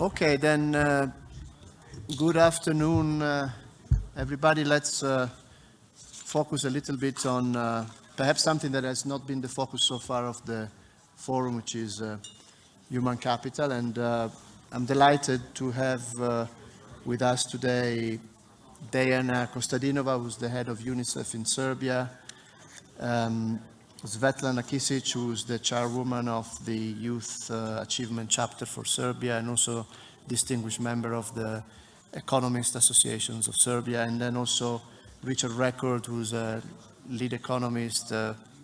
Okay, then good afternoon, everybody. Let's focus a little bit on perhaps something that has not been the focus so far of the forum, which is human capital. And I'm delighted to have with us today Dejana Kostadinova, who's the head of UNICEF in Serbia, Svetlana Kisic, who's the chairwoman of the Youth Achievement Chapter for Serbia, and also distinguished member of the Economist Associations of Serbia, and then also Richard Record, who's a lead economist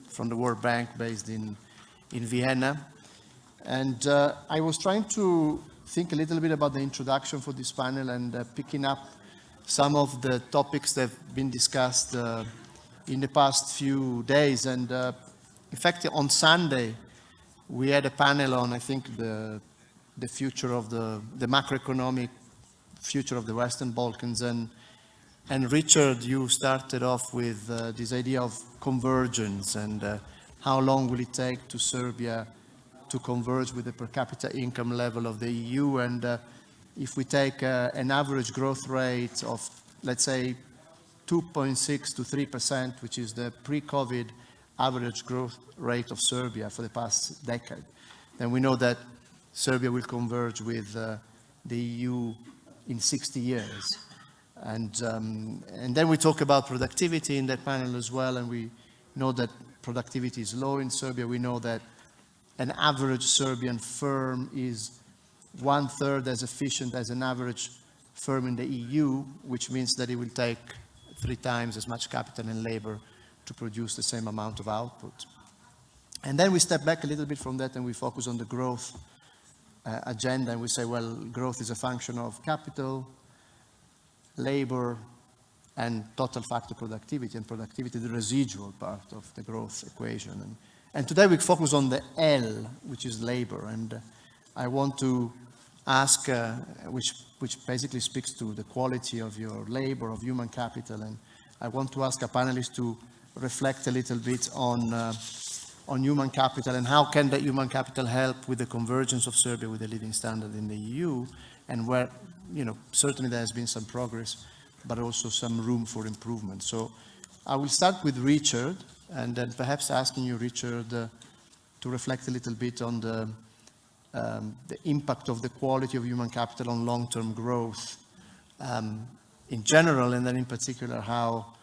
from the World Bank based in Vienna. And I was trying to think a little bit about the introduction for this panel and picking up some of the topics that have been discussed in the past few days. And in fact, on Sunday, we had a panel on, I think, the future of the macroeconomic future of the Western Balkans. And Richard, you started off with this idea of convergence and how long will it take to Serbia to converge with the per capita income level of the EU. And if we take an average growth rate of, let's say, 2.6 to 3%, which is the pre-COVID average growth rate of Serbia for the past decade, then we know that Serbia will converge with the EU in 60 years. And then we talk about productivity in that panel as well, and we know that productivity is low in Serbia. We know that an average Serbian firm is 1/3 as efficient as an average firm in the EU, which means that it will take 3 times as much capital and labor to produce the same amount of output. And then we step back a little bit from that and we focus on the growth agenda, and we say, well, growth is a function of capital, labor, and total factor productivity, and productivity the residual part of the growth equation. And today we focus on the L, which is labor, and I want to ask, which basically speaks to the quality of your labor, of human capital, and I want to ask our panelists to reflect a little bit on human capital and how can that human capital help with the convergence of Serbia with the living standard in the EU, and where, certainly there has been some progress, but also some room for improvement. So I will start with Richard, and then perhaps asking you, Richard, to reflect a little bit on the impact of the quality of human capital on long-term growth in general, and then in particular how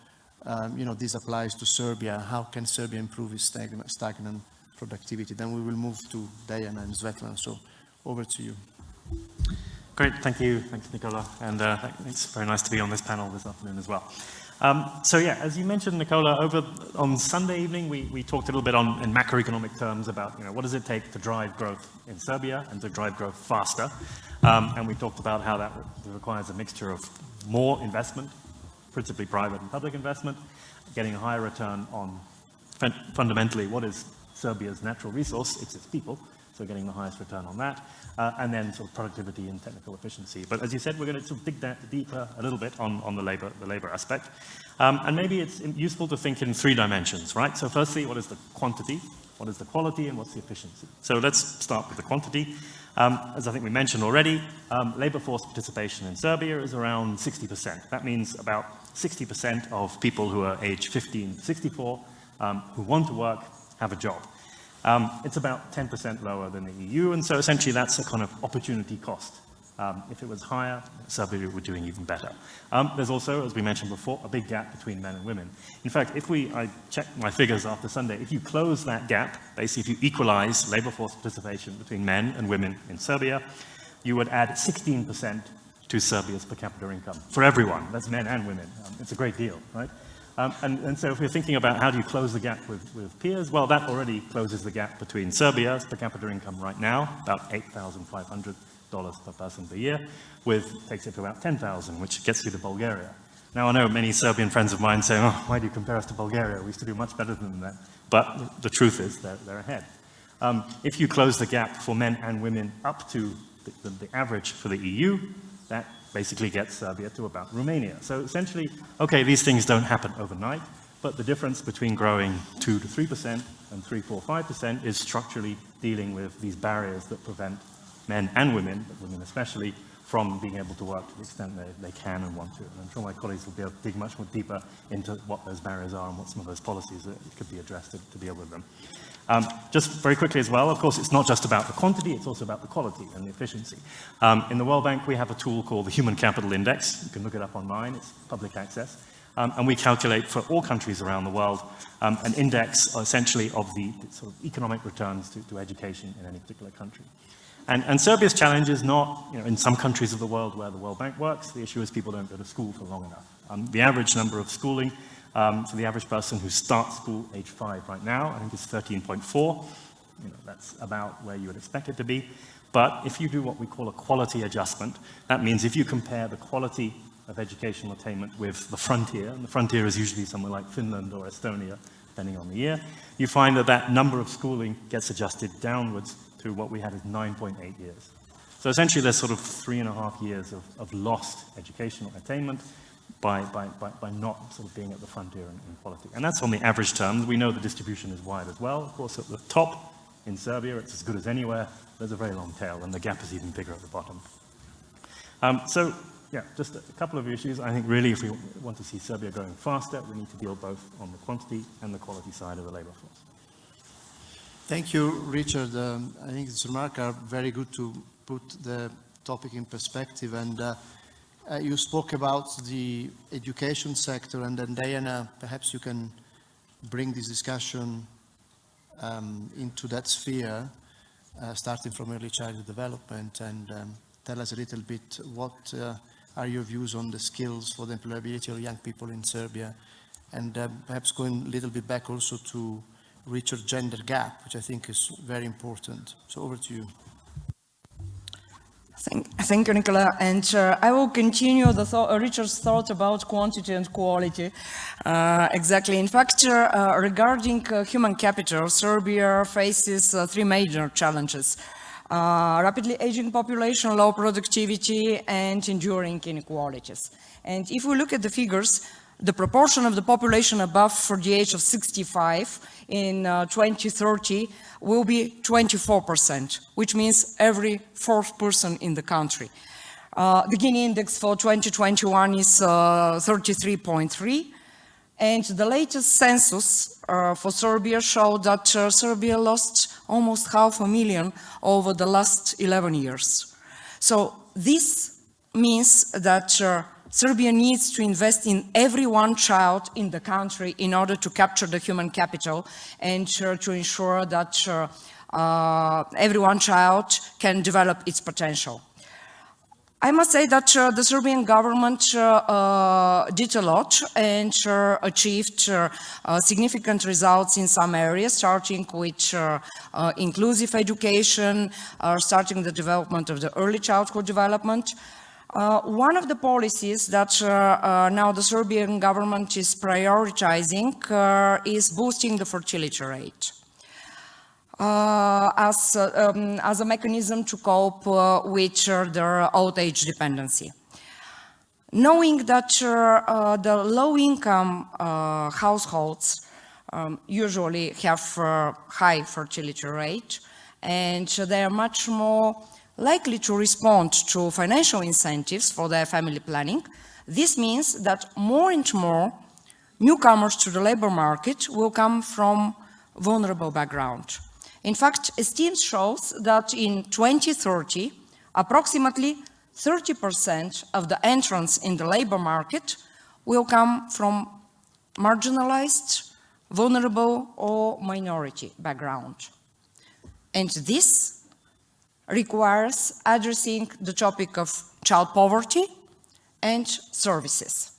this applies to Serbia. How can Serbia improve its stagnant productivity? Then we will move to Dejana and Svetlana. So over to you. Great, thank you. Thanks, Nicola. And it's very nice to be on this panel this afternoon as well. So yeah, as you mentioned, Nicola, over on Sunday evening, we talked a little bit in macroeconomic terms about, what does it take to drive growth in Serbia and to drive growth faster. And we talked about how that requires a mixture of more investment, principally private and public investment, getting a higher return on fundamentally what is Serbia's natural resource, it's its people, so getting the highest return on that, and then sort of productivity and technical efficiency. But as you said, we're going to sort of dig deeper a little bit on the labor aspect. And maybe it's useful to think in 3 dimensions, right? So firstly, what is the quantity, what is the quality, and what's the efficiency? So let's start with the quantity. As I think we mentioned already, labor force participation in Serbia is around 60%. That means about 60% of people who are age 15 to 64 who want to work have a job. It's about 10% lower than the EU, and so essentially that's a kind of opportunity cost. If it was higher, Serbia would be doing even better. There's also, as we mentioned before, a big gap between men and women. In fact, I checked my figures after Sunday, if you close that gap, basically if you equalize labor force participation between men and women in Serbia, you would add 16% to Serbia's per capita income for everyone. That's men and women. It's a great deal, right? And so if we're thinking about how do you close the gap with peers, well, that already closes the gap between Serbia's per capita income right now, about $8,500 per person per year, takes it to about 10,000, which gets you to Bulgaria. Now, I know many Serbian friends of mine say, oh, why do you compare us to Bulgaria? We used to do much better than that. But the truth is they're ahead. If you close the gap for men and women up to the average for the EU, that basically gets Serbia to about Romania. So essentially, okay, these things don't happen overnight, but the difference between growing 2 to 3% and 3, 4, 5% is structurally dealing with these barriers that prevent men and women, but women especially, from being able to work to the extent they can and want to. And I'm sure my colleagues will be able to dig much more deeper into what those barriers are and what some of those policies that could be addressed to deal with them. Just very quickly as well, of course, it's not just about the quantity, it's also about the quality and the efficiency. In the World Bank, we have a tool called the Human Capital Index. You can look it up online, it's public access. And we calculate for all countries around the world an index essentially of the sort of economic returns to education in any particular country. And Serbia's challenge is not, in some countries of the world where the World Bank works, the issue is people don't go to school for long enough. The average number of schooling for the average person who starts school age 5 right now, I think is 13.4. That's about where you would expect it to be. But if you do what we call a quality adjustment, that means if you compare the quality of educational attainment with the frontier, and the frontier is usually somewhere like Finland or Estonia, depending on the year, you find that that number of schooling gets adjusted downwards to what we had as 9.8 years. So essentially there's sort of 3.5 years of lost educational attainment by not sort of being at the frontier in quality. And that's on the average terms. We know the distribution is wide as well. Of course, at the top in Serbia, it's as good as anywhere. There's a very long tail, and the gap is even bigger at the bottom. So, yeah, just a couple of issues. I think really if we want to see Serbia going faster, we need to deal both on the quantity and the quality side of the labor force. Thank you, Richard. I think these remarks are very good to put the topic in perspective. And you spoke about the education sector, and then Diana, perhaps you can bring this discussion into that sphere, starting from early childhood development, and tell us a little bit what are your views on the skills for the employability of young people in Serbia, and perhaps going a little bit back also to Richard's gender gap, which I think is very important. So over to you. Thank you, Nicola. And I will continue Richard's thought about quantity and quality. Exactly. In fact, regarding human capital, Serbia faces 3 major challenges. Rapidly aging population, low productivity, and enduring inequalities. And if we look at the figures, the proportion of the population above for the age of 65 in 2030 will be 24%, which means every 4th person in the country. The Gini index for 2021 is 33.3, and the latest census for Serbia showed that Serbia lost almost 500,000 over the last 11 years. So this means that Serbia needs to invest in every one child in the country in order to capture the human capital and to ensure that every one child can develop its potential. I must say that the Serbian government did a lot and achieved significant results in some areas, starting with inclusive education, starting the development of the early childhood development. One of the policies that now the Serbian government is prioritizing is boosting the fertility rate as a mechanism to cope with their old age dependency. Knowing that the low-income households usually have high fertility rate, and they are much more likely to respond to financial incentives for their family planning. This means that more and more newcomers to the labor market will come from vulnerable background. In fact, estimates shows that in 2030, approximately 30% of the entrants in the labor market will come from marginalized, vulnerable, or minority background. And this requires addressing the topic of child poverty and services.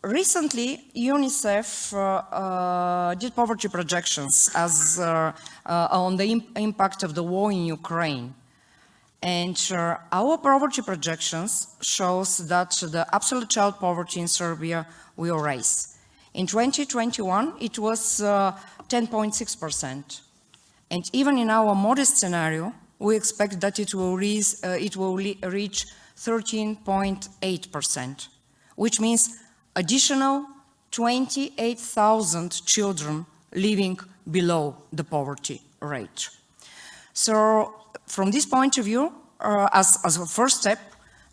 Recently, UNICEF did poverty projections on the impact of the war in Ukraine. And our poverty projections shows that the absolute child poverty in Serbia will rise. In 2021, it was 10.6%. And even in our modest scenario, we expect that it will reach 13.8%, which means additional 28,000 children living below the poverty rate. So from this point of view, as a first step,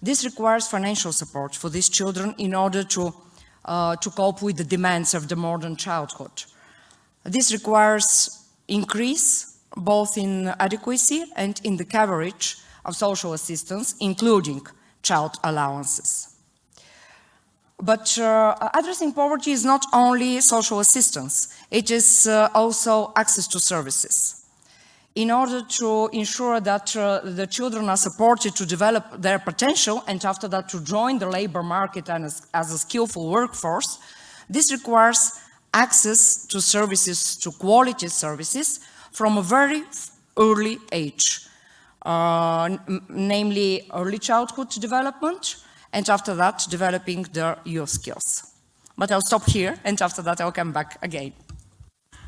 this requires financial support for these children in order to cope with the demands of the modern childhood. This requires increase both in adequacy and in the coverage of social assistance, including child allowances. But addressing poverty is not only social assistance, it is also access to services. In order to ensure that the children are supported to develop their potential and after that to join the labor market and as a skillful workforce, this requires access to services, to quality services from a very early age, namely early childhood development, and after that developing their youth skills. But I'll stop here and after that I'll come back again.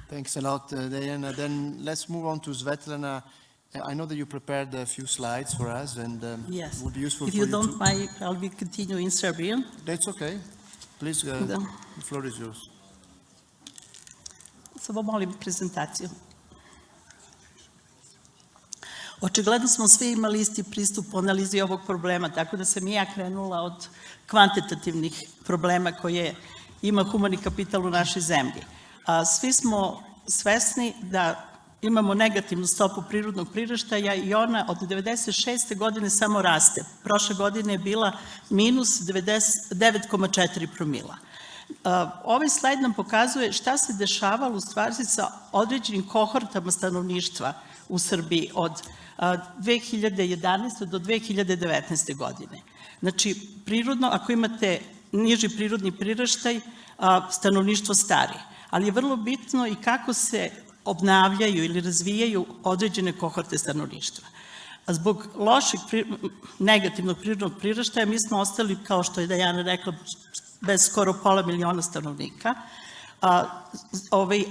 Thanks a lot, Diana. Then let's move on to Svetlana. I know that you prepared a few slides for us, and Yes. would be useful If for you you don't to... mind, I'll be continue in Serbian. That's okay. Please, Da. the floor is yours. Samo molim prezentaciju. Očigledno smo svi imali isti pristup u analizi ovog problema, tako da sam i ja krenula od kvantitativnih problema koje ima humani kapital u našoj zemlji. Svi smo svesni da imamo negativnu stopu prirodnog priraštaja i ona od 96. godine samo raste. Prošle godine je bila minus 9,4 promila. Ovaj slajd nam pokazuje šta se dešavalo u stvari sa određenim kohortama stanovništva u Srbiji od 2011. do 2019. godine. Znači, prirodno, ako imate niži prirodni priraštaj, stanovništvo stari. Ali je vrlo bitno i kako se obnavljaju ili razvijaju određene kohorte stanovništva. Zbog lošeg negativnog prirodnog priraštaja mi smo ostali, kao što je Diana rekla, bez skoro 500.000 stanovnika,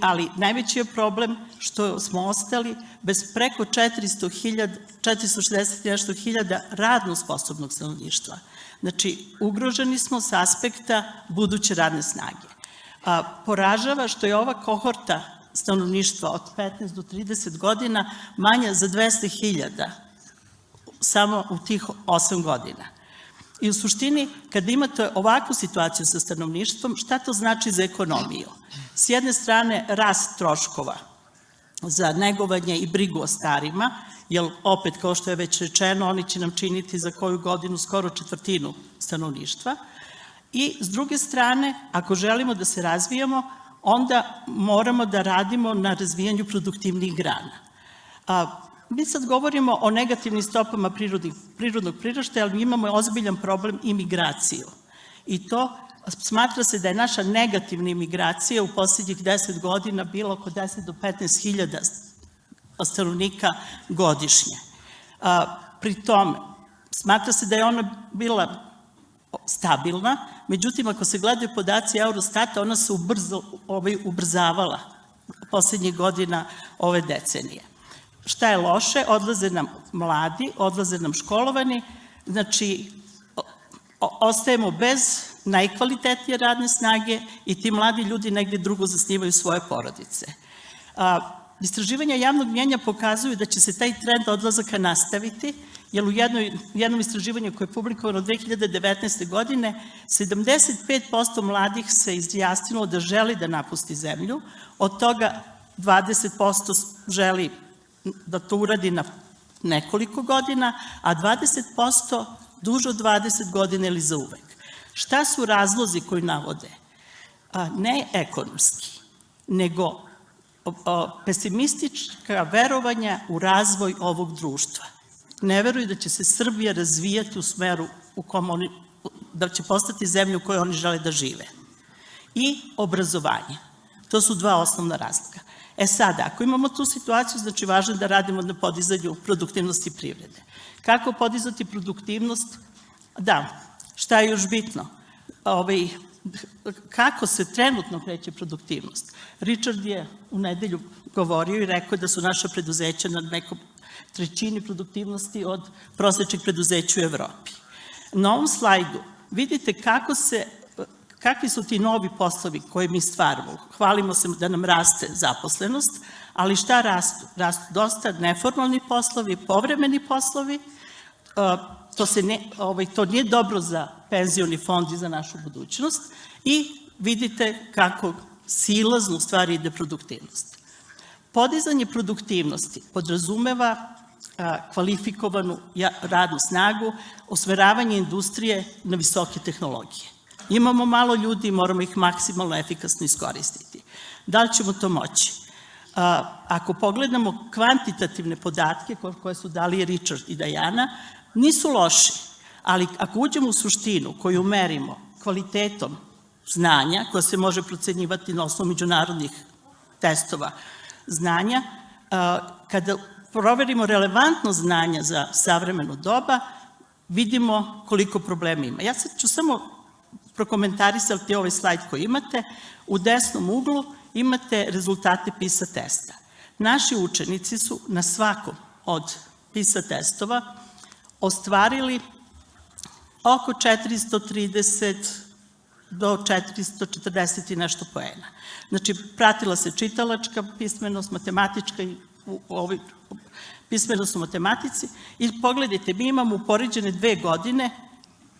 ali najveći je problem što smo ostali bez preko 460.000 radno sposobnog stanovništva. Znači, ugroženi smo s aspekta buduće radne snage. Poražava što je ova kohorta stanovništva od 15 do 30 godina manja za 200.000 samo u tih 8 godina. I u suštini, kada imate ovakvu situaciju sa stanovništvom, šta to znači za ekonomiju? S jedne strane, rast troškova za negovanje i brigu o starima, jer opet, kao što je već rečeno, oni će nam činiti za koju godinu skoro 1/4 stanovništva. I s druge strane, ako želimo da se razvijamo, onda moramo da radimo na razvijanju produktivnih grana. Mi sad govorimo o negativnim stopama prirodnog priraštaja, ali mi imamo ozbiljan problem imigraciju. I to smatra se da je naša negativna imigracija u posljednjih 10 godina bila oko 10 do 15.000 stanovnika godišnje. Pri tome, smatra se da je ona bila stabilna, međutim, ako se gledaju podaci Eurostata, ona se ubrzavala posljednjih godina ove decenije. Šta je loše? Odlaze nam mladi, odlaze nam školovani, znači ostajemo bez najkvalitetnije radne snage i ti mladi ljudi negdje drugo zasnivaju svoje porodice. Istraživanja javnog mnjenja pokazuju da će se taj trend odlazaka nastaviti, jer u jednom istraživanju koje je publikovano 2019. godine 75% mladih se izjasnilo da želi da napusti zemlju, od toga 20% želi da to uradi na nekoliko godina, a 20% duže od 20 godina ili za uvek. Šta su razlozi koji navode? Ne ekonomski, nego pesimistička verovanja u razvoj ovog društva. Ne veruju da će se Srbija razvijati u smeru u kom oni, da će postati zemlja u kojoj oni žele da žive. I obrazovanje. To su dva osnovna razloga. Sada, ako imamo tu situaciju, znači važno je da radimo na podizanju produktivnosti privrede. Kako podizati produktivnost? Da, šta je još bitno? Kako se trenutno kreće produktivnost? Richard je u nedelju govorio i rekao da su naša preduzeća na nekom 1/3 produktivnosti od prosječnih preduzeća u Evropi. Na ovom slajdu vidite kakvi su ti novi poslovi koje mi stvaramo. Hvalimo se da nam raste zaposlenost, ali šta rastu? Rastu dosta neformalni poslovi, povremeni poslovi, to nije dobro za penzioni fond i za našu budućnost i vidite kako silazno u stvari ide produktivnost. Podizanje produktivnosti podrazumeva kvalifikovanu radnu snagu, usmeravanje industrije na visoke tehnologije. Imamo malo ljudi i moramo ih maksimalno efikasno iskoristiti. Da li ćemo to moći? Ako pogledamo kvantitativne podatke koje su dali Richard i Diana, nisu loši, ali ako uđemo u suštinu koju merimo kvalitetom znanja, koja se može procenjivati na osnovu međunarodnih testova znanja, kada proverimo relevantno znanja za savremeno doba, vidimo koliko problema ima. Ja sad ću samo prokomentarisati ovaj slajd koji imate. U desnom uglu imate rezultate PISA testa. Naši učenici su na svakom od PISA testova ostvarili oko 430 do 440 i nešto poena. Znači, pratila se čitalačka pismenost, matematička i pismenost u matematici i pogledajte, mi imamo upoređene 2 godine,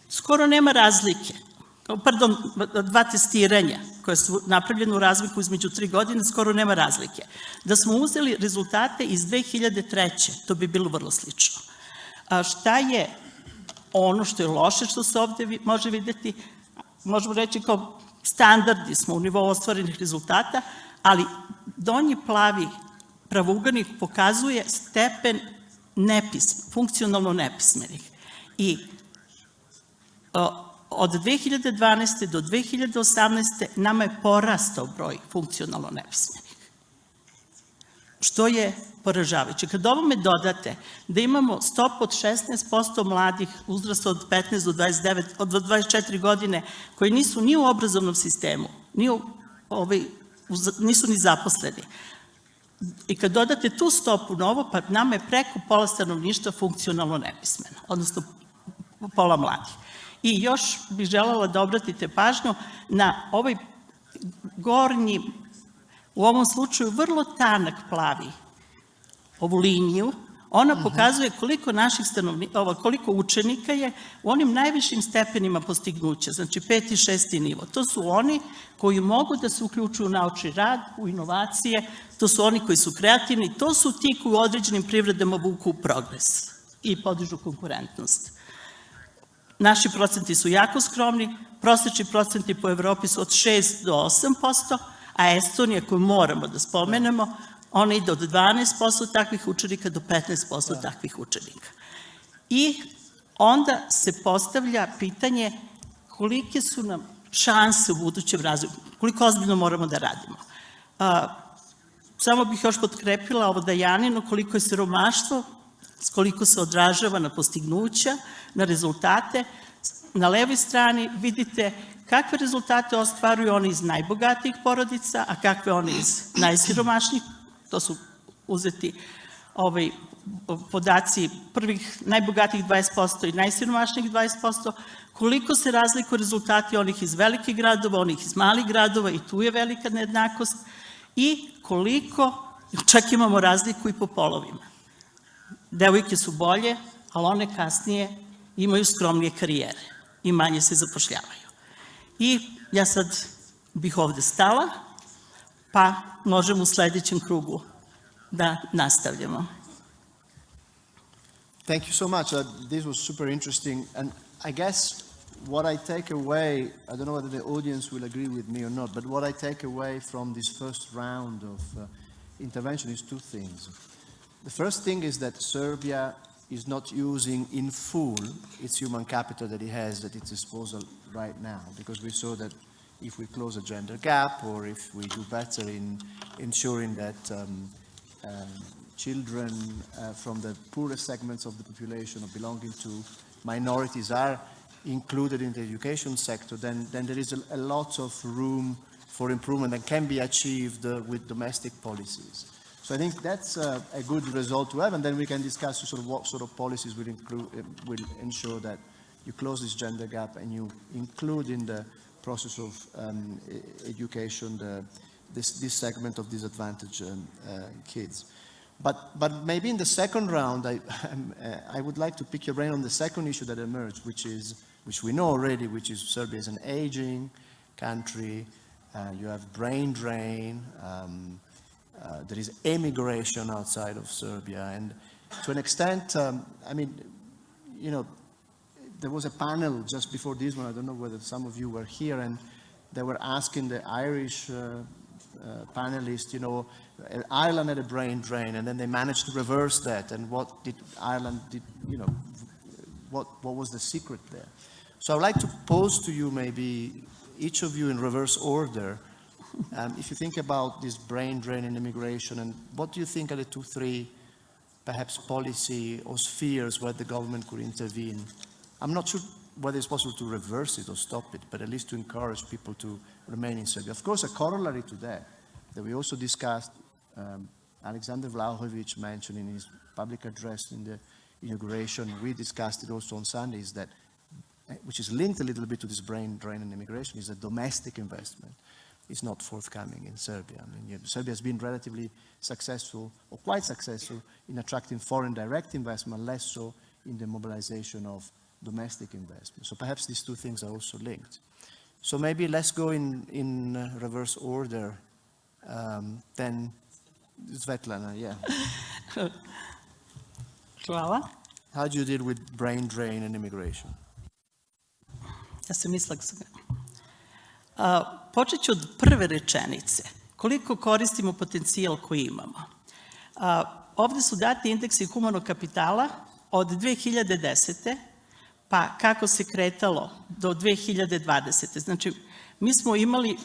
skoro nema razlike. Pardon, 2 testiranja koje su napravljene u razliku između 3 godine, skoro nema razlike. Da smo uzeli rezultate iz 2003. to bi bilo vrlo slično. Šta je ono što je loše što se ovde može videti? Možemo reći kao standardi smo u nivou ostvarenih rezultata, ali donji plavi pravougarnik pokazuje stepen funkcionalno nepismenih. I od 2012. do 2018. nama je porastao broj funkcionalno nepismenih, što je poražavajuće. Kad ovome dodate da imamo stopu od 16% mladih uzrasta od 15 do 29, od 24 godine, koji nisu ni u obrazovnom sistemu, nisu ni zaposleni. I kad dodate tu stopu na ovo, pa nama je preko pola stanovništva funkcionalno nepismeno, odnosno pola mladih. I još bih želela da obratite pažnju na ovaj gornji, u ovom slučaju vrlo tanak plavi, ovu liniju, ona pokazuje koliko učenika je u onim najvišim stepenima postignuća, znači 5. i 6. nivo. To su oni koji mogu da se uključuju u naučni rad, u inovacije, to su oni koji su kreativni, to su ti koji u određenim privredama vuku progres i podižu konkurentnost. Naši procenti su jako skromni, prosečni procenti po Evropi su od 6 do 8%, a Estonija, koju moramo da spomenemo, ona ide od 12% takvih učenika do 15% takvih učenika. I onda se postavlja pitanje kolike su nam šanse u budućem razvoju, koliko ozbiljno moramo da radimo. Samo bih još potkrepila ovo Dajanino, koliko je siromaštvo, koliko se odražava na postignuća, na rezultate. Na levoj strani vidite kakve rezultate ostvaruju oni iz najbogatijih porodica, a kakve oni iz najsiromašnijih. To su uzeti podaci prvih najbogatijih 20% i najsiromašnijih 20%, koliko se razlikuju rezultati onih iz velikih gradova, onih iz malih gradova i tu je velika nejednakost i koliko, čak imamo razliku i po polovima. Devojke su bolje, ali one kasnije imaju skromnije karijere i manje se zapošljavaju. I ja sad bih ovde stala, pa možemo u sledećem krugu da nastavljamo. Thank you so much. This was super interesting. And I guess what I take away, I don't know whether the audience will agree with me or not, but what I take away from this first round of intervention is 2 things. The first thing is that Serbia is not using in full its human capital that it has at its disposal right now, because we saw that if we close a gender gap or if we do better in ensuring that children from the poorest segments of the population or belonging to minorities are included in the education sector, then there is a lot of room for improvement that can be achieved with domestic policies. So I think that's a good result to have, and then we can discuss sort of what sort of policies will ensure that you close this gender gap and you include in the process of education, this segment of disadvantaged kids. But maybe in the second round, I would like to pick your brain on the second issue that emerged, which we know already, which is Serbia is an aging country. You have brain drain. There is emigration outside of Serbia, and to an extent, I mean, you know, there was a panel just before this one. I don't know whether some of you were here, and they were asking the Irish panelists, you know, Ireland had a brain drain, and then they managed to reverse that. And what did Ireland did? You know, what was the secret there? So I'd like to pose to you, maybe each of you in reverse order, if you think about this brain drain in immigration, and what do you think are the 2, 3, perhaps policy or spheres where the government could intervene? I'm not sure whether it's possible to reverse it or stop it, but at least to encourage people to remain in Serbia. Of course, a corollary to that we also discussed, Alexander Vlahovic mentioned in his public address in the inauguration, we discussed it also on Sunday, is that, which is linked a little bit to this brain drain and immigration, is that domestic investment is not forthcoming in Serbia. I mean, Serbia has been relatively successful, or quite successful, in attracting foreign direct investment, less so in the mobilization of domestic investment. So perhaps these two things are also linked. So maybe let's go in reverse order. Then Svetlana, yeah. Hvala. How do you deal with brain drain and immigration? Ja sam mislila da sam počet ću od prve rečenice. Koliko koristimo potencijal koji imamo? Ovde su dati indeksi humanog kapitala od 2010. pa kako se kretalo do 2020. Znači, mi smo imali,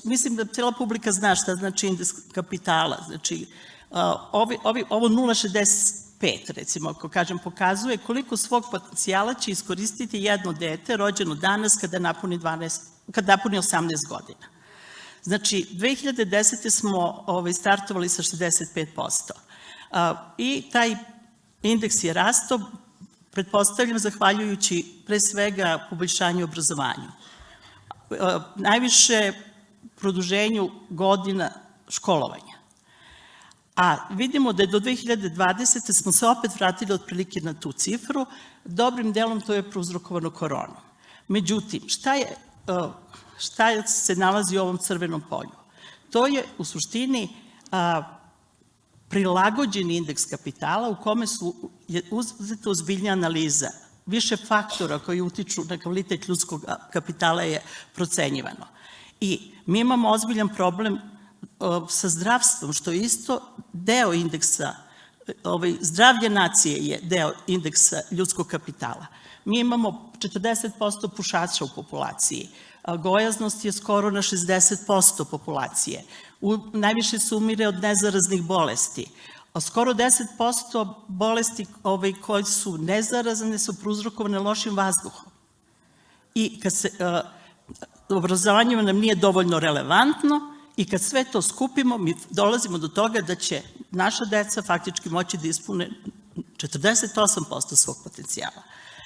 mislim da cijela publika zna šta znači indeks kapitala. Znači, ovo 0,65, recimo, ako kažem, pokazuje koliko svog potencijala će iskoristiti jedno dete rođeno danas kada napuni 18 godina. Znači, 2010. smo startovali sa 65%. I taj indeks je rastao, pretpostavljam, zahvaljujući pre svega poboljšanju obrazovanju. Najviše produženju godina školovanja. A vidimo da je do 2020. smo se opet vratili otprilike na tu cifru. Dobrim delom to je prouzrokovano koronom. Međutim, šta se nalazi u ovom crvenom polju? To je u suštini prilagođeni indeks kapitala u kome je uzeta ozbiljnija analiza. Više faktora koji utiču na kvalitet ljudskog kapitala je procenjivano. I mi imamo ozbiljan problem sa zdravstvom, što je isto deo indeksa, zdravlje nacije je deo indeksa ljudskog kapitala. Mi imamo 40% pušača u populaciji, gojaznost je skoro na 60% populacije, najviše se umire od nezaraznih bolesti, skoro 10% bolesti koje su nezarazne su prouzrokovane lošim vazduhom. I kad se obrazovanje nam nije dovoljno relevantno, i kad sve to skupimo, mi dolazimo do toga da će naša deca faktički moći da ispune 48% svog potencijala.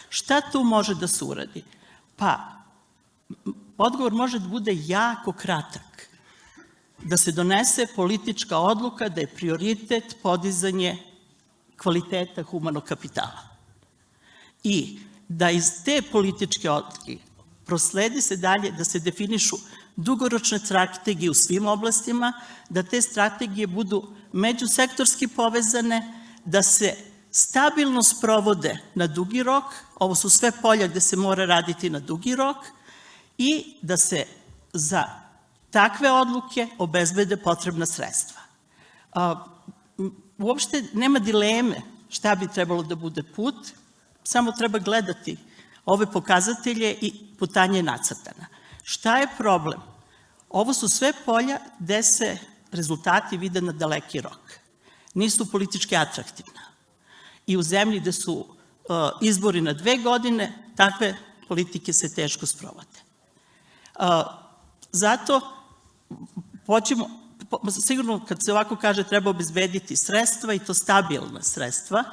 Šta tu može da se uradi? Pa, odgovor može da bude jako kratak. Da se donese politička odluka da je prioritet podizanje kvaliteta humanog kapitala. I da iz te političke odluke prosledi se dalje, da se definišu dugoročne strategije u svim oblastima, da te strategije budu međusektorski povezane, da se stabilno sprovode na dugi rok, ovo su sve polja gde se mora raditi na dugi rok, i da se za takve odluke obezbede potrebna sredstva. Uopšte nema dileme šta bi trebalo da bude put, samo treba gledati ove pokazatelje i putanja je nacrtana. Šta je problem? Ovo su sve polja gde se rezultati vide na daleki rok. Nisu politički atraktivna. I u zemlji gde su izbori na 2 godine, takve politike se teško sprovode. Zato sigurno kad se ovako kaže treba obezbediti sredstva i to stabilna sredstva,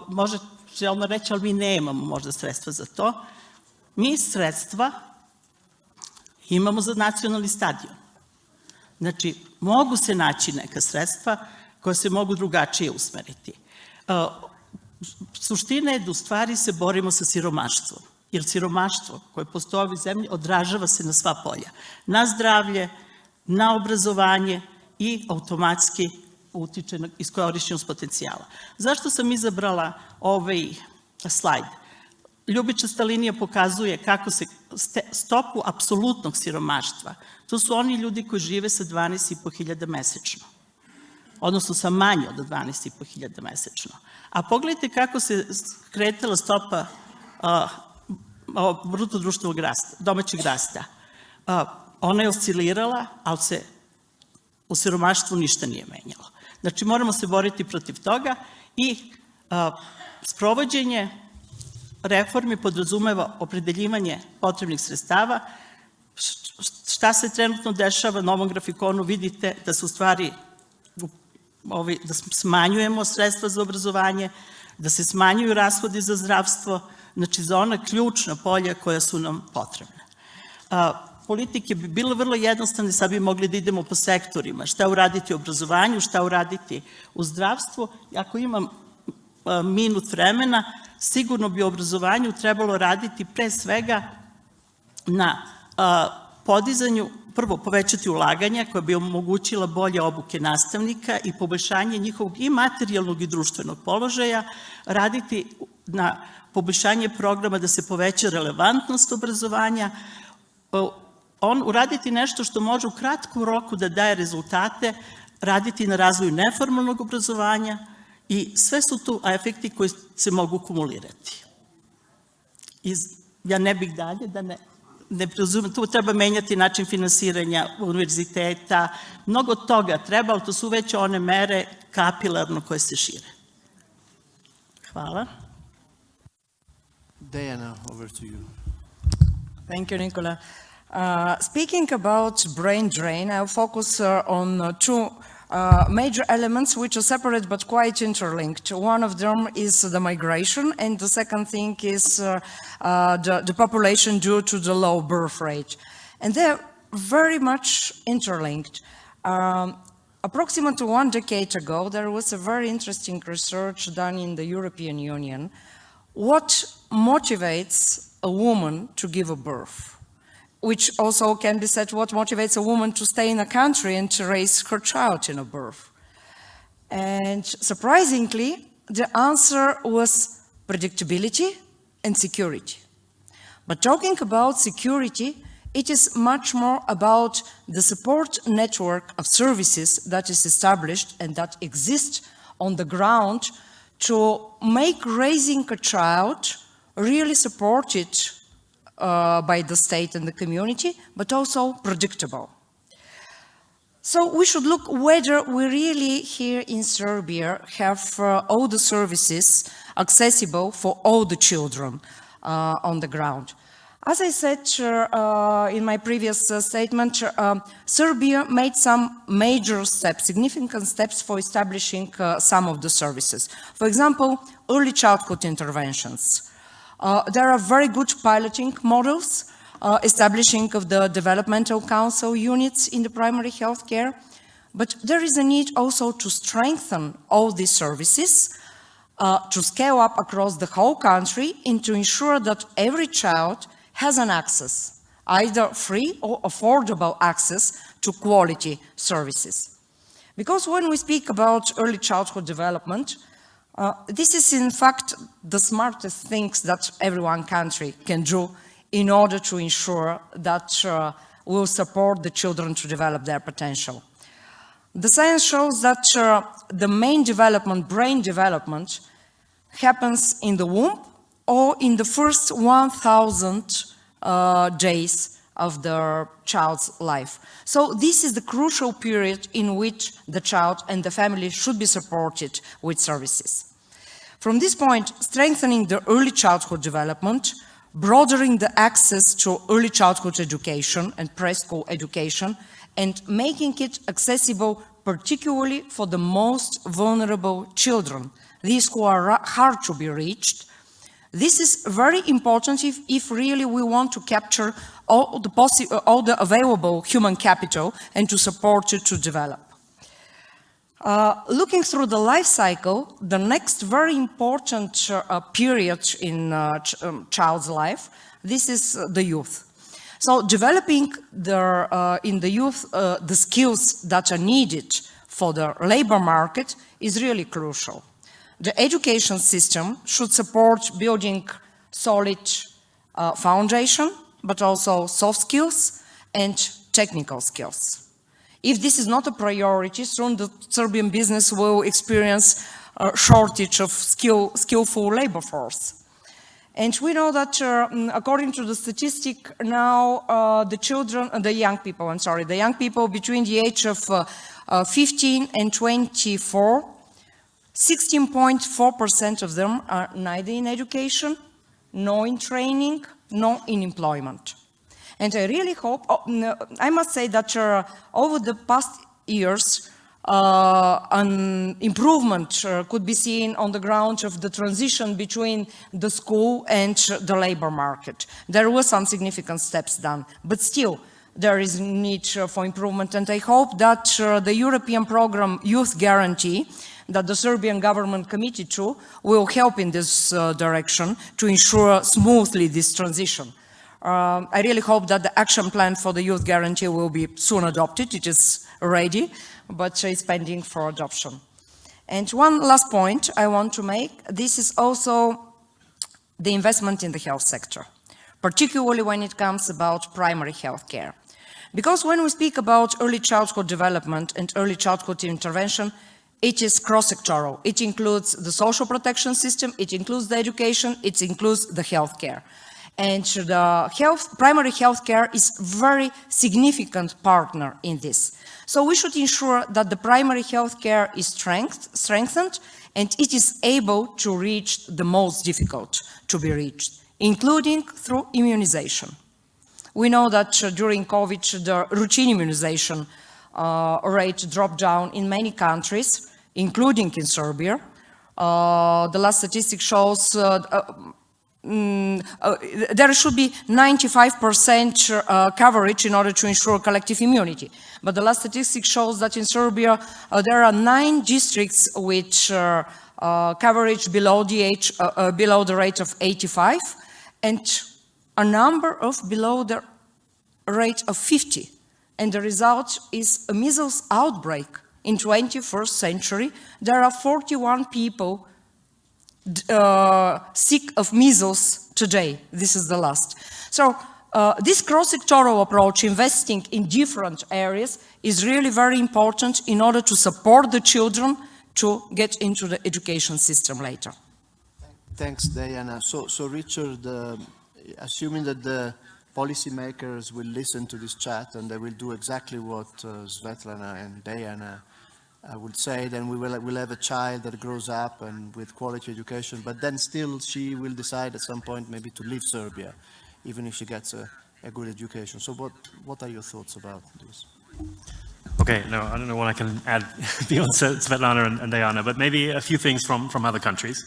može se odmah reći, ali mi nemamo možda sredstva za to. Mi sredstva Imamo za nacionalni stadion. Znači, mogu se naći neka sredstva koja se mogu drugačije usmeriti. Suština je da u stvari se borimo sa siromaštvom, jer siromaštvo koje postoji u ovoj zemlji odražava se na sva polja. Na zdravlje, na obrazovanje i automatski utiče na iskorišćenost potencijala. Zašto sam izabrala ovaj slajd? Ljubičasta linija pokazuje kako se stopu apsolutnog siromaštva, to su oni ljudi koji žive sa 12.500 mesečno, odnosno sa manje od 12.500 mesečno. A pogledajte kako se kretala stopa bruto društvenog rasta, domaćeg rasta. Ona je oscilirala, ali se u siromaštvu ništa nije menjalo. Znači, moramo se boriti protiv toga i sprovođenje reformi podrazumeva opredeljivanje potrebnih sredstava. Šta se trenutno dešava na ovom grafikonu? Vidite da se u stvari da smanjujemo sredstva za obrazovanje, da se smanjuju rashodi za zdravstvo, znači za ona ključna polja koja su nam potrebna. Politike bi bilo vrlo jednostavne, sad bi mogli da idemo po sektorima, šta uraditi u obrazovanju, šta uraditi u zdravstvu. Ako imam minut vremena, sigurno bi u obrazovanju trebalo raditi pre svega na podizanju, prvo povećati ulaganja koja bi omogućila bolje obuke nastavnika i poboljšanje njihovog i materijalnog i društvenog položaja, raditi na poboljšanje programa da se poveća relevantnost obrazovanja, uraditi nešto što može u kratkom roku da daje rezultate, raditi na razvoju neformalnog obrazovanja i sve su tu efekti koji se mogu kumulirati. Ja ne bih dalje da ne prezumem, tu treba menjati način finansiranja univerziteta, mnogo toga treba, ali to su već one mere kapilarno koje se šire. Hvala. Diana, over to you. Thank you, Nicola. Speaking about brain drain, I'll focus on two major elements which are separate but quite interlinked. One of them is the migration, and the second thing is the population due to the low birth rate. And they're very much interlinked. Approximately 1 decade ago, there was a very interesting research done in the European Union. What motivates a woman to give a birth? Which also can be said what motivates a woman to stay in a country and to raise her child in a birth. And surprisingly, the answer was predictability and security. But talking about security, it is much more about the support network of services that is established and that exists on the ground to make raising a child really supported by the state and the community, but also predictable. So we should look whether we really here in Serbia have all the services accessible for all the children on the ground. As I said in my previous statement, Serbia made some major steps, significant steps for establishing some of the services. For example, early childhood interventions. There are very good piloting models, establishing of the developmental council units in the primary health care, but there is a need also to strengthen all these services, to scale up across the whole country and to ensure that every child has an access, either free or affordable access to quality services. Because when we speak about early childhood development, this is in fact the smartest things that every one country can do in order to ensure that we'll support the children to develop their potential. The science shows that the main development, brain development, happens in the womb or in the first 1,000 days of the child's life. So this is the crucial period in which the child and the family should be supported with services. From this point, strengthening the early childhood development, broadening the access to early childhood education and preschool education, and making it accessible particularly for the most vulnerable children, these who are hard to be reached, This is very important if really we want to capture all the available human capital and to support it to develop. Looking through the life cycle, the next very important period in child's life, this is the youth. So developing in the youth the skills that are needed for the labor market is really crucial. The education system should support building solid foundation, but also soft skills and technical skills. If this is not a priority, soon the Serbian business will experience a shortage of skillful labor force. And we know that according to the statistic now, the young people between the age of 15 and 24, 16.4% of them are neither in education, nor in training, nor in employment. And I really hope, I must say that over the past years, an improvement could be seen on the ground of the transition between the school and the labor market. There were some significant steps done, but still there is need for improvement. And I hope that the European program Youth Guarantee that the Serbian government committed to will help in this direction to ensure smoothly this transition. I really hope that the action plan for the Youth Guarantee will be soon adopted. It is ready, but it's pending for adoption. And one last point I want to make, this is also the investment in the health sector, particularly when it comes about primary health care. Because when we speak about early childhood development and early childhood intervention, it is cross-sectoral. It includes the social protection system, it includes the education, it includes the healthcare. And the primary health care is a very significant partner in this. So we should ensure that the primary health care is strengthened and it is able to reach the most difficult to be reached, including through immunization. We know that during COVID, the routine immunization rate dropped down in many countries, including in Serbia. The last statistic shows there should be 95% coverage in order to ensure collective immunity. But the last statistic shows that in Serbia there are 9 districts which coverage below the rate of 85 and a number of below the rate of 50. And the result is a measles outbreak in 21st century. There are 41 people sick of measles today. This is the last. So this cross-sectoral approach, investing in different areas, is really very important in order to support the children to get into the education system later. Thanks, Diana. So Richard, assuming that the policymakers will listen to this chat and they will do exactly what Svetlana and Diana would say, then we'll have a child that grows up and with quality education, but then still she will decide at some point maybe to leave Serbia, even if she gets a good education. So what are your thoughts about this? Okay, no, I don't know what I can add beyond Svetlana and Diana, but maybe a few things from other countries.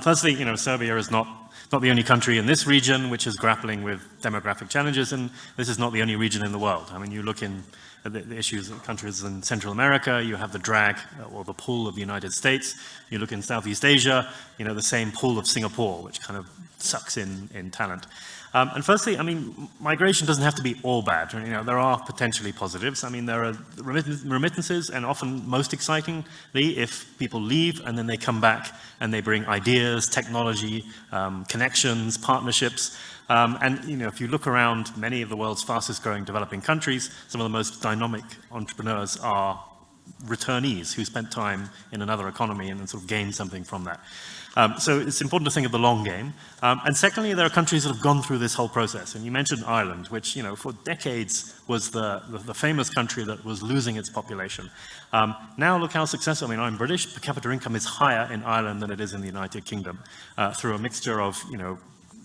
Firstly, Serbia is not the only country in this region which is grappling with demographic challenges, and this is not the only region in the world. I mean, you look in the issues of countries in Central America, you have the drag or the pull of the United States. You look in Southeast Asia, the same pull of Singapore, which kind of sucks in talent. And firstly, I mean, migration doesn't have to be all bad. There are potentially positives. I mean, there are remittances, and often most excitingly, if people leave and then they come back and they bring ideas, technology, connections, partnerships. If you look around many of the world's fastest growing developing countries, some of the most dynamic entrepreneurs are returnees who spent time in another economy and then sort of gained something from that. So it's important to think of the long game. And secondly, there are countries that have gone through this whole process. And you mentioned Ireland, which, for decades was the famous country that was losing its population. Now look how successful. I mean, I'm British. Per capita income is higher in Ireland than it is in the United Kingdom through a mixture of,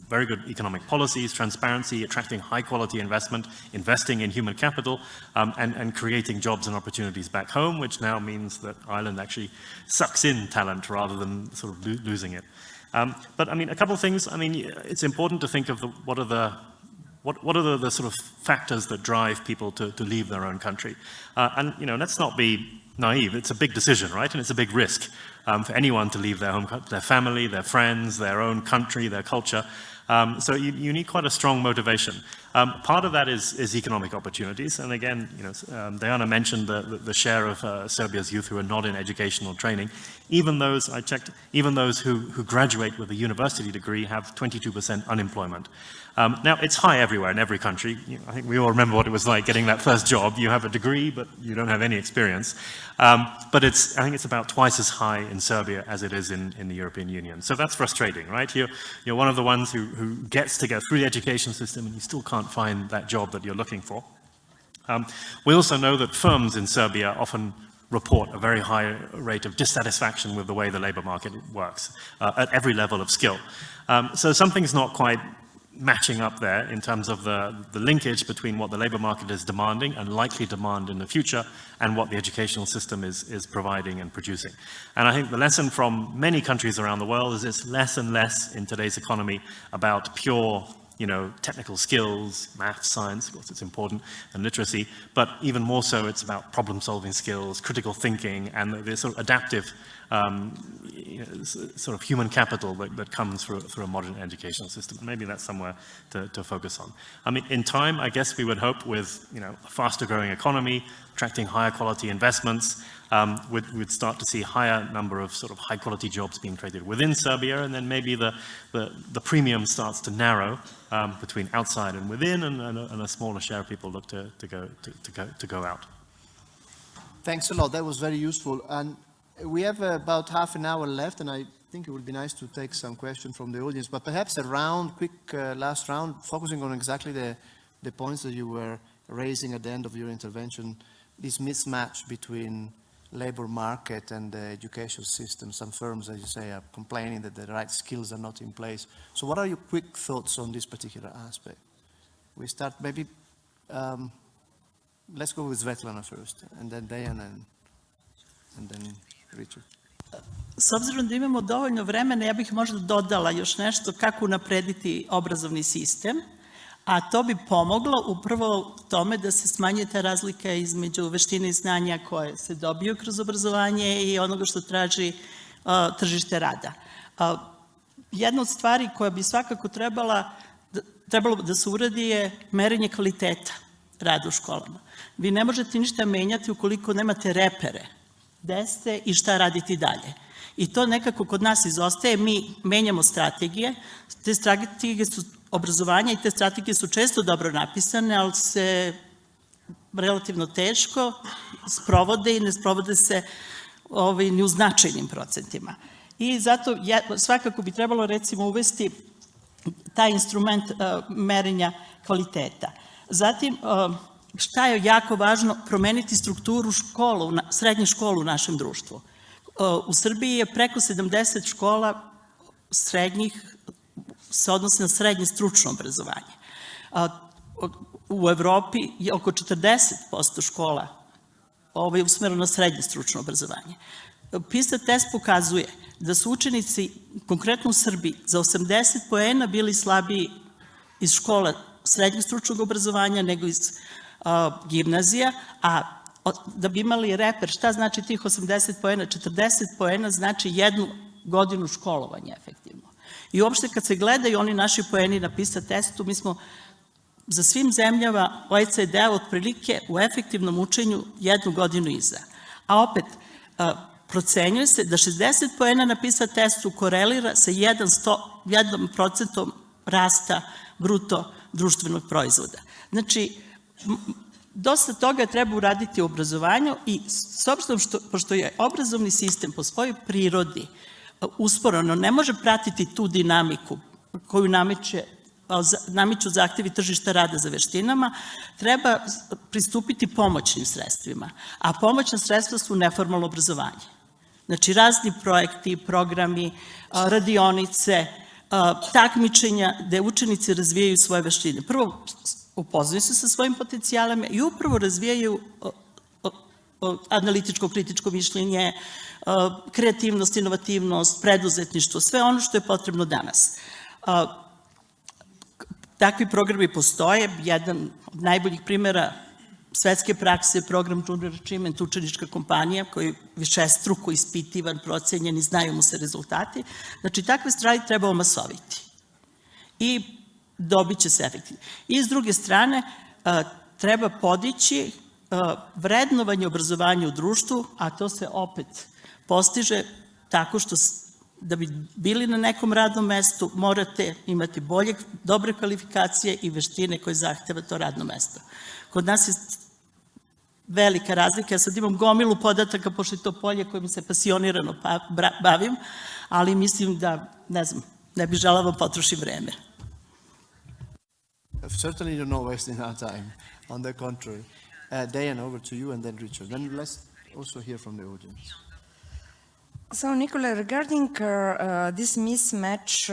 very good economic policies, transparency, attracting high-quality investment, investing in human capital, and creating jobs and opportunities back home, which now means that Ireland actually sucks in talent rather than sort of losing it. But I mean, a couple of things. I mean, it's important to think of what are the sort of factors that drive people to leave their own country. And, you know, let's not be naive. It's a big decision, right? And it's a big risk for anyone to leave their home, their family, their friends, their own country, their culture. So you need quite a strong motivation. Part of that is economic opportunities. And again, you know, Diana mentioned the share of Serbia's youth who are not in educational training. Even those, I checked, even those who graduate with a university degree have 22% unemployment. Now, it's high everywhere in every country. You know, I think we all remember what it was like getting that first job. You have a degree, but you don't have any experience. But I think it's about twice as high in Serbia as it is in the European Union. So that's frustrating, right? You're one of the ones who gets to go through the education system and you still can't find that job that you're looking for. We also know that firms in Serbia often report a very high rate of dissatisfaction with the way the labor market works at every level of skill. So something's not quite matching up there in terms of the linkage between what the labor market is demanding and likely demand in the future and what the educational system is providing and producing. And I think the lesson from many countries around the world is it's less and less in today's economy about pure, you know, technical skills, math, science, of course it's important, and literacy, but even more so it's about problem-solving skills, critical thinking, and the sort of adaptive you know, sort of human capital that comes through a modern educational system. Maybe that's somewhere to focus on. I mean, in time, I guess we would hope with, you know, a faster growing economy, attracting higher quality investments, we'd start to see a higher number of sort of high quality jobs being created within Serbia, and then maybe the premium starts to narrow between outside and within, and a smaller share of people look to go out. Thanks a lot. That was very useful. And we have about half an hour left, and I think it would be nice to take some questions from the audience, but perhaps a round, quick last round, focusing on exactly the points that you were raising at the end of your intervention, this mismatch between labor market and the education system. Some firms, as you say, are complaining that the right skills are not in place. So what are your quick thoughts on this particular aspect? We start maybe, let's go with Svetlana first, and then Dejan, and then Richard. S obzirom da imamo dovoljno vremena, ja bih možda dodala još nešto kako unaprediti obrazovni sistem, a to bi pomoglo upravo tome da se smanjuje ta razlika između veštine i znanja koje se dobiju kroz obrazovanje i onoga što traži tržište rada. Jedna od stvari koja bi svakako trebalo da se uradi je merenje kvaliteta rada u školama. Vi ne možete ništa menjati ukoliko nemate repere gde ste i šta raditi dalje. I to nekako kod nas izostaje. Mi menjamo strategije. Te strategije su obrazovanja i te strategije su često dobro napisane, ali se relativno teško sprovode i ne sprovode se ni u značajnim procentima. I zato svakako bi trebalo recimo uvesti taj instrument merenja kvaliteta. Zatim, šta je jako važno? Promeniti strukturu srednje škole u našem društvu. U Srbiji je preko 70 škola srednjih se odnosi na srednje stručno obrazovanje. U Evropi je oko 40% škola usmereno na srednje stručno obrazovanje. PISA test pokazuje da su učenici, konkretno u Srbiji, za 80 poena bili slabiji iz škola srednjeg stručnog obrazovanja nego iz gimnazija, a da bi imali reper, šta znači tih 80 poena? 40 poena znači 1 godinu školovanja efektivno. I uopšte kad se gledaju oni naši poeni na PISA testu, mi smo za svim zemljama OECD-a otprilike u efektivnom učenju 1 godinu iza. A opet, procenjuje se da 60 poena na PISA testu korelira sa 1% rasta bruto društvenog proizvoda. Znači, dosta toga treba uraditi u obrazovanju i s obzirom pošto je obrazovni sistem po svojoj prirodi usporeno, ne može pratiti tu dinamiku koju namiču zahtevi tržišta rada za veštinama, treba pristupiti pomoćnim sredstvima, a pomoćna sredstva su neformalno obrazovanje. Znači, razni projekti, programi, radionice, takmičenja gde učenici razvijaju svoje veštine. Prvo, upoznaju se sa svojim potencijalima i upravo razvijaju analitičko, kritičko mišljenje, kreativnost, inovativnost, preduzetništvo, sve ono što je potrebno danas. Takvi programi postoje. Jedan od najboljih primjera svetske prakse je program Junior Achievement, učenička kompanija koji je višestruko ispitivan, procenjen i znaju mu se rezultati. Znači, takve stvari treba omasoviti i dobit će se efektivno. I s druge strane, treba podići vrednovanje obrazovanja u društvu, a to se opet postiže tako što da bi bili na nekom radnom mestu morate imati dobre kvalifikacije i veštine koje zahteva to radno mesto. Kod nas je velika razlika, ja sad imam gomilu podataka, pošto je to polje kojim se pasionirano bavim, ali mislim da, ne znam, ne bi žela vam potroši vreme. Certainly you're not wasting our time. On the contrary. Diana, over to you and then Richard. Then let's also hear from the audience. So, Nicola, regarding this mismatch,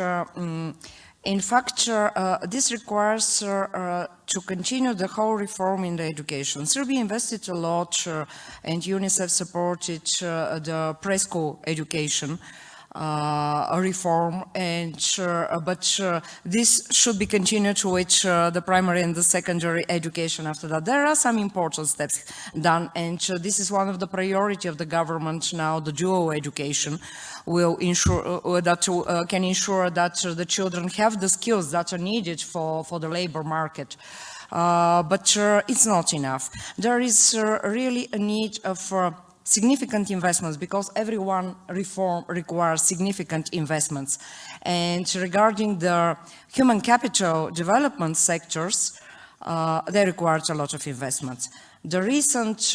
in fact, this requires to continue the whole reform in the education. Serbia invested a lot and UNICEF supported the preschool education reform, but this should be continued with the primary and the secondary education after that. There are some important steps done, and this is one of the priority of the government now. The dual education will ensure can ensure that the children have the skills that are needed for the labor market. But it's not enough. There is really a need of significant investments, because everyone reform requires significant investments. And regarding the human capital development sectors, they require a lot of investments. The recent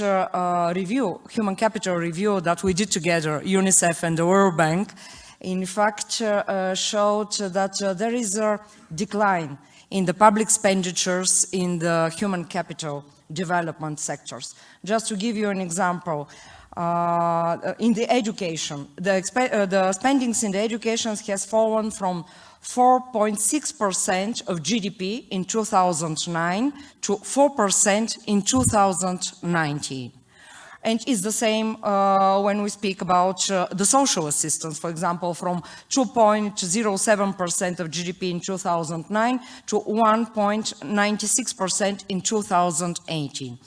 review, human capital review that we did together, UNICEF and the World Bank, in fact showed that there is a decline in the public expenditures in the human capital development sectors. Just to give you an example, in the education, the spendings in the education has fallen from 4.6% of GDP in 2009 to 4% in 2019. And it's the same when we speak about the social assistance, for example, from 2.07% of GDP in 2009 to 1.96% in 2018.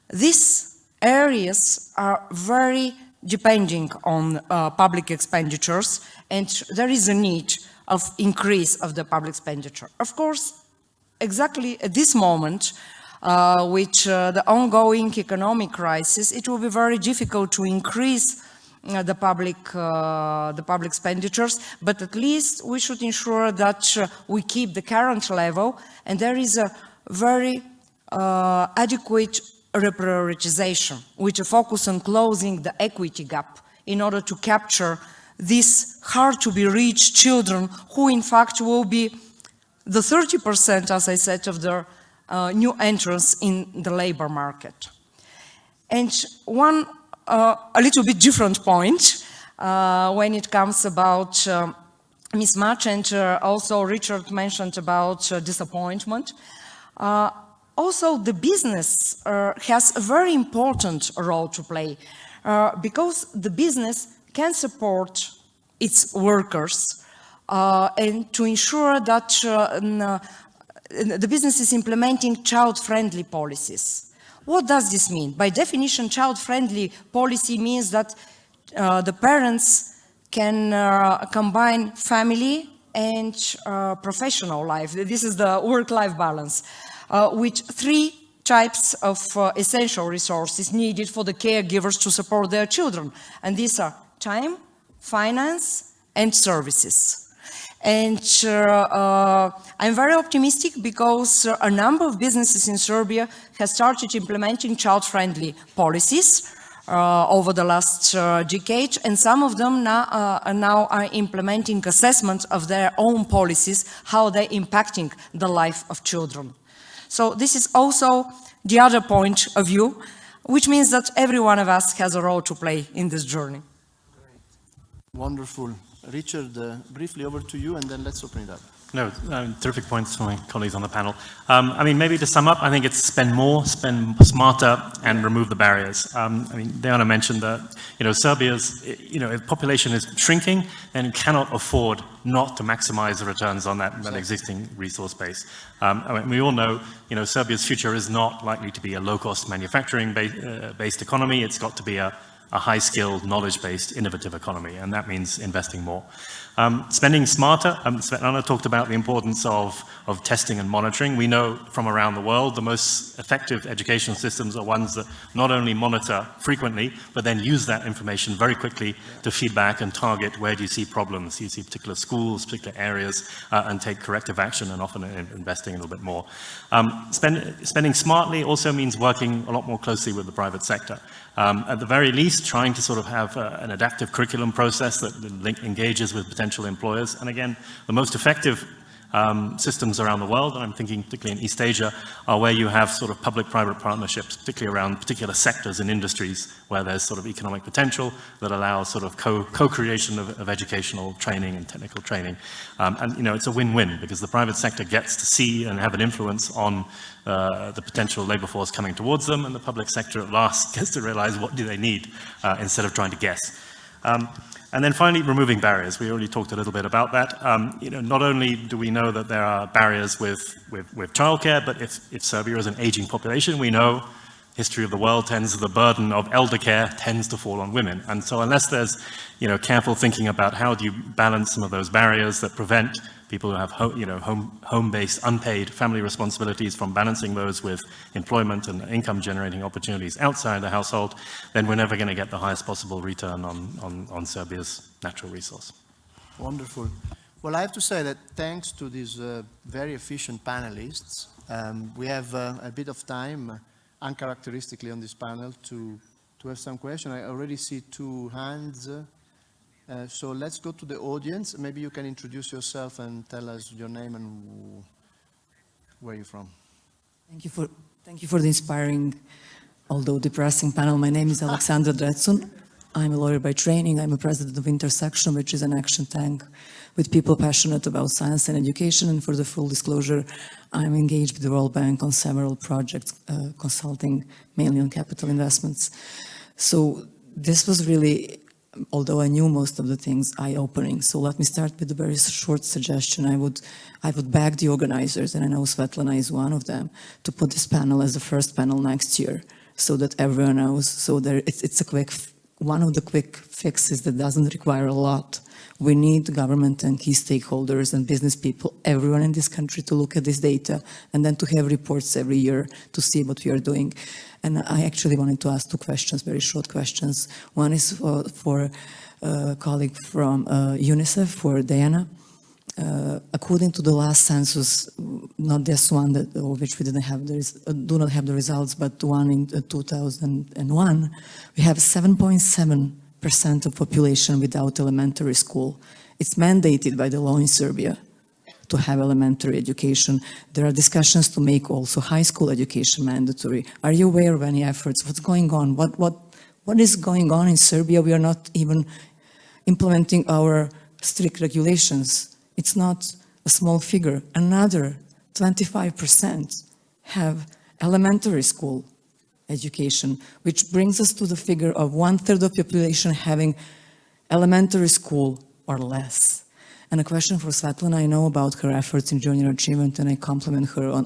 These areas are very depending on public expenditures, and there is a need of increase of the public expenditure. Of course, exactly at this moment, with the ongoing economic crisis, it will be very difficult to increase the public expenditures, but at least we should ensure that we keep the current level, and there is a very adequate reprioritization with a focus on closing the equity gap in order to capture these hard-to-be-reached children who, in fact, will be the 30%, as I said, of the new entrants in the labor market. And one a little bit different point when it comes about mismatch, and also Richard mentioned about disappointment. Also, the business has a very important role to play because the business can support its workers and to ensure that the business is implementing child-friendly policies. What does this mean? By definition, child-friendly policy means that the parents can combine family and professional life. This is the work-life balance, with 3 types of essential resources needed for the caregivers to support their children. And these are time, finance, and services. And I'm very optimistic because a number of businesses in Serbia have started implementing child-friendly policies over the last decade, and some of them now are implementing assessment of their own policies, how they're impacting the life of children. So this is also the other point of view, which means that every one of us has a role to play in this journey. Wonderful. Richard, briefly over to you, and then let's open it up. No, terrific points from my colleagues on the panel. I mean, maybe to sum up, I think it's spend more, spend smarter, and remove the barriers. I mean, Diana mentioned that, Serbia's, population is shrinking and cannot afford not to maximize the returns on that existing resource base. I mean, we all know, Serbia's future is not likely to be a low-cost manufacturing based economy. It's got to be a high-skilled, knowledge-based, innovative economy, and that means investing more. Spending smarter, Svetlana talked about the importance of testing and monitoring. We know from around the world the most effective education systems are ones that not only monitor frequently, but then use that information very quickly to feedback and target where do you see problems. You see particular schools, particular areas, and take corrective action and often investing a little bit more. Spending smartly also means working a lot more closely with the private sector. At the very least, trying to sort of have an adaptive curriculum process that engages with potential employers. And again, the most effective systems around the world, and I'm thinking particularly in East Asia, are where you have sort of public-private partnerships, particularly around particular sectors and industries where there's sort of economic potential that allows sort of co-creation of educational training and technical training. And, it's a win-win because the private sector gets to see and have an influence on the potential labor force coming towards them, and the public sector at last gets to realize what do they need instead of trying to guess. And then finally, removing barriers. We already talked a little bit about that. Not only do we know that there are barriers with childcare, but if Serbia is an aging population, we know history of the world the burden of elder care tends to fall on women. And so unless there's, careful thinking about how do you balance some of those barriers that prevent people who have home-based, unpaid family responsibilities from balancing those with employment and income-generating opportunities outside the household, then we're never going to get the highest possible return on Serbia's natural resource. Wonderful. Well, I have to say that thanks to these very efficient panelists, we have a bit of time, uncharacteristically on this panel, to have some questions. I already see 2 hands. So let's go to the audience. Maybe you can introduce yourself and tell us your name and where you're from. Thank you for the inspiring, although depressing panel. My name is Aleksandra Drecun. I'm a lawyer by training. I'm a president of Intersection, which is an action tank with people passionate about science and education. And for the full disclosure, I'm engaged with the World Bank on several projects, consulting mainly on capital investments. So this was really, although I knew most of the things, eye-opening. So let me start with a very short suggestion. I would beg the organizers, and I know Svetlana is one of them, to put this panel as the first panel next year, so that everyone knows. So it's one of the quick fixes that doesn't require a lot. We need government and key stakeholders and business people, everyone in this country, to look at this data and then to have reports every year to see what we are doing. And I actually wanted to ask 2 questions, very short questions. One is for a colleague from UNICEF, for Diana. According to the last census, not this one, of which we do not have the results, but one in 2001, we have 7.7% of population without elementary school. It's mandated by the law in Serbia to have elementary education. There are discussions to make also high school education mandatory. Are you aware of any efforts? What's going on? What is going on in Serbia? We are not even implementing our strict regulations. It's not a small figure. Another 25% have elementary school education, which brings us to the figure of 1/3 of population having elementary school or less. And a question for Svetlana. I know about her efforts in junior achievement, and I compliment her on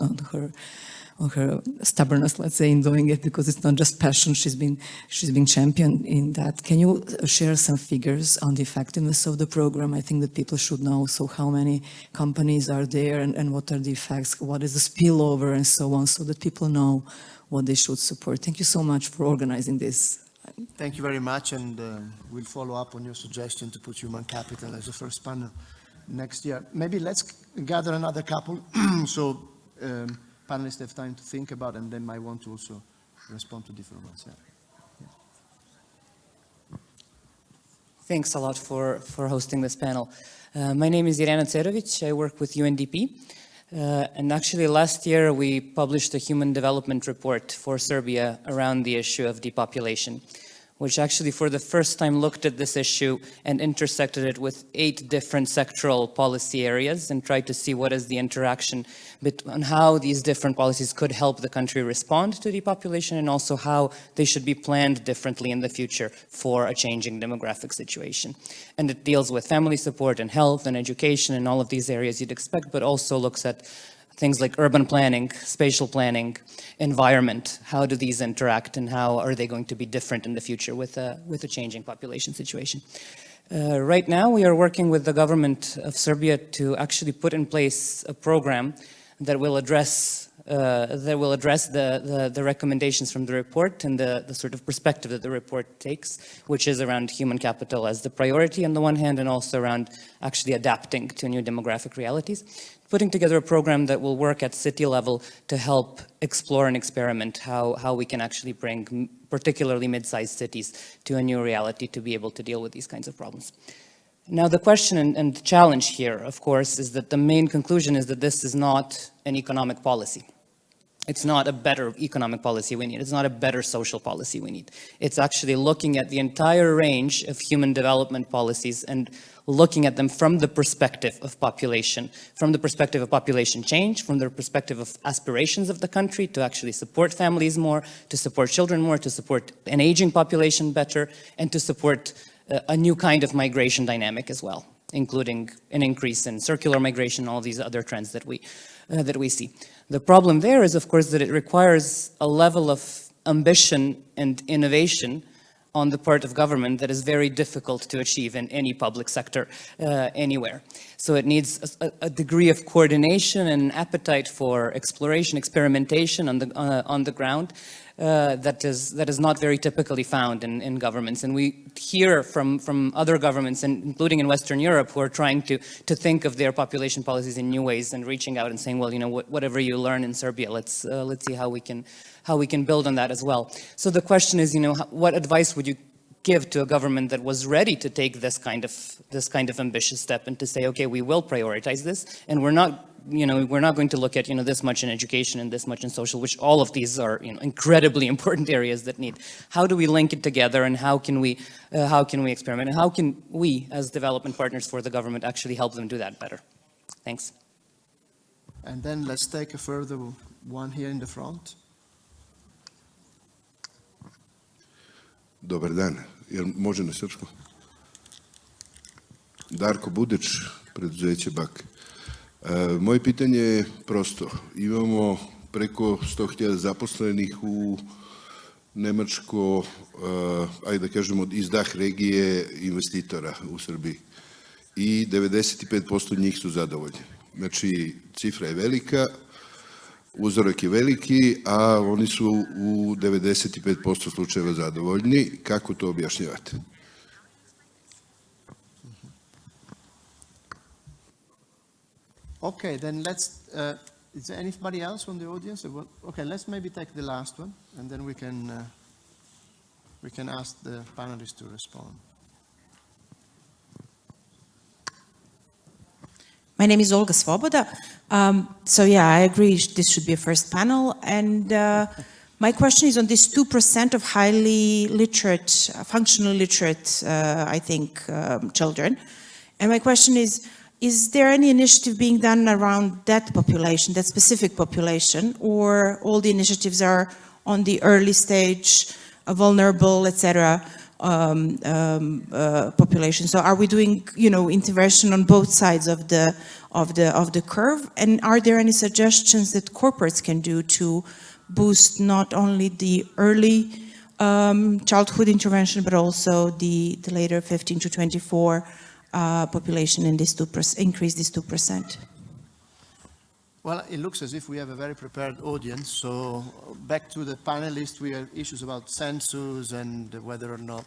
her stubbornness, let's say, in doing it, because it's not just passion. She's been championed in that. Can you share some figures on the effectiveness of the program? I think that people should know. So how many companies are there, and what are the effects? What is the spillover, and so on, so that people know what they should support. Thank you so much for organizing this. Thank you very much, and we'll follow up on your suggestion to put human capital as the first panel next year. Maybe let's gather another couple, so panelists have time to think about, and they might want to also respond to different ones. Yeah. Thanks a lot for hosting this panel. My name is Irena Cerovic. I work with UNDP. And actually last year we published a human development report for Serbia around the issue of depopulation. which actually for the first time looked at this issue and intersected it with 8 different sectoral policy areas and tried to see what is the interaction on how these different policies could help the country respond to depopulation, and also how they should be planned differently in the future for a changing demographic situation. And it deals with family support and health and education and all of these areas you'd expect, but also looks at things like urban planning, spatial planning, environment. How do these interact, and how are they going to be different in the future with a changing population situation? Right now, we are working with the government of Serbia to actually put in place a program that will address the recommendations from the report and the sort of perspective that the report takes, which is around human capital as the priority on the one hand, and also around actually adapting to new demographic realities. Putting together a program that will work at city level to help explore and experiment how we can actually bring particularly mid-sized cities to a new reality to be able to deal with these kinds of problems. Now, the question and the challenge here, of course, is that the main conclusion is that this is not an economic policy. It's not a better economic policy we need. It's not a better social policy we need. It's actually looking at the entire range of human development policies and looking at them from the perspective of population, from the perspective of population change, from the perspective of aspirations of the country to actually support families more, to support children more, to support an aging population better, and to support a new kind of migration dynamic as well, including an increase in circular migration, all these other trends that we see. The problem there is, of course, that it requires a level of ambition and innovation on the part of government that is very difficult to achieve in any public sector anywhere. So it needs a degree of coordination and appetite for exploration, experimentation on the ground that is not very typically found in governments. And we hear from other governments, including in Western Europe, who are trying to think of their population policies in new ways and reaching out and saying, well, you know, whatever you learn in Serbia, let's see how we can build on that as well. So the question is, you know, what advice would you give to a government that was ready to take this kind of ambitious step and to say, okay, we will prioritize this, and we're not going to look at, you know, this much in education and this much in social, which all of these are, you know, incredibly important areas that need. How do we link it together, and how can we experiment, and how can we, as development partners for the government, actually help them do that better? Thanks. And then let's take a further one here in the front. Dobar dan. Jel može na srpskom? Darko Budić, preduzeće BAK. Moje pitanje je prosto. Imamo preko 100.000 zaposlenih u Nemačko, ajde da kažemo, iz DAH regije investitora u Srbiji. I 95% njih su zadovoljni. Znači, cifra je velika, uzorak je veliki, a oni su u 95% slučajeva zadovoljni. Kako to objašnjavate? Okay, then let's, is there anybody else from the audience? Okay, let's maybe take the last one, and then we can ask the panelists to respond. My name is Olga Svoboda. So yeah, I agree this should be a first panel. And my question is on this 2% of highly literate, functionally literate, I think, children. And my question is there any initiative being done around that population, that specific population, or all the initiatives are on the early stage, vulnerable, etc., population? So are we doing, you know, intervention on both sides of the curve? And are there any suggestions that corporates can do to boost not only the early childhood intervention, but also the later 15 to 24 population in this 2%, increase this 2%? Well, it looks as if we have a very prepared audience. So back to the panelists, we have issues about census and whether or not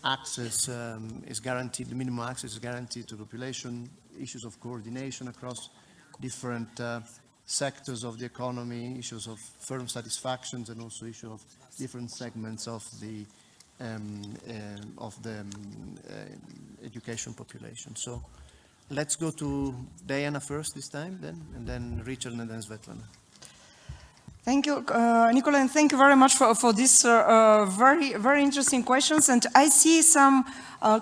access is guaranteed, the minimum access is guaranteed to population, issues of coordination across different sectors of the economy, issues of firm satisfactions, and also issue of different segments of the education population. So let's go to Diana first this time, and then Richard, and then Svetlana. Thank you, Nicola, and thank you very much for these very interesting questions. And I see some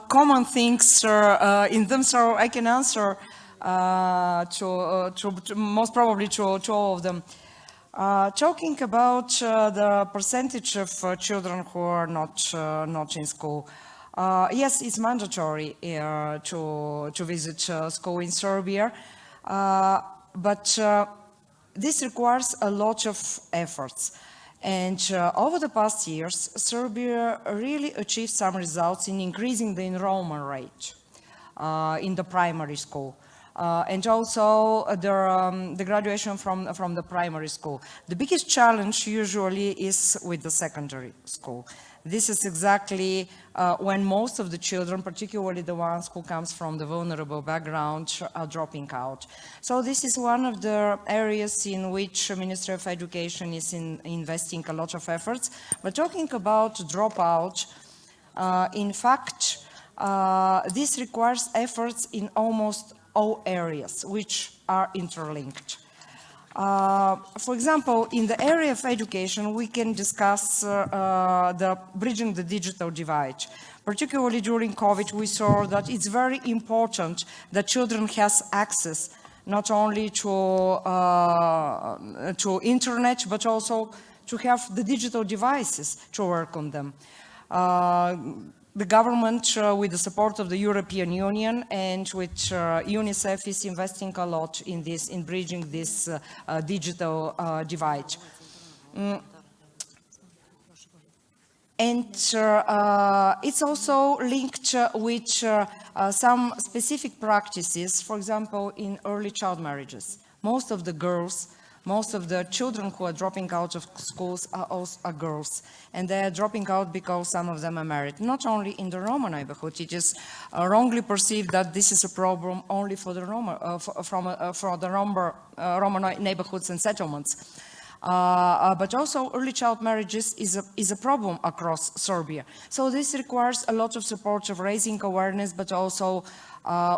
common things in them, so I can answer to most probably to all of them. Talking about the percentage of children who are not in school. Yes, it's mandatory to visit school in Serbia, but this requires a lot of efforts. And over the past years, Serbia really achieved some results in increasing the enrollment rate in the primary school. And also the graduation from the primary school. The biggest challenge usually is with the secondary school. This is exactly when most of the children, particularly the ones who comes from the vulnerable background, are dropping out. So this is one of the areas in which the Ministry of Education is investing a lot of efforts. But talking about dropout, in fact, this requires efforts in almost all areas which are interlinked. For example, in the area of education, we can discuss the bridging the digital divide. Particularly during COVID, we saw that it's very important that children has access not only to internet, but also to have the digital devices to work on them. The government, with the support of the European Union and with UNICEF, is investing a lot in this, in bridging this digital divide. And it's also linked with some specific practices, for example, in early child marriages. Most of the girls, most of the children who are dropping out of schools are girls, and they are dropping out because some of them are married. Not only in the Roma neighborhood, it is wrongly perceived that this is a problem only for the Roma, for the Roma neighborhoods and settlements. But also early child marriages is a problem across Serbia. So this requires a lot of support of raising awareness, but also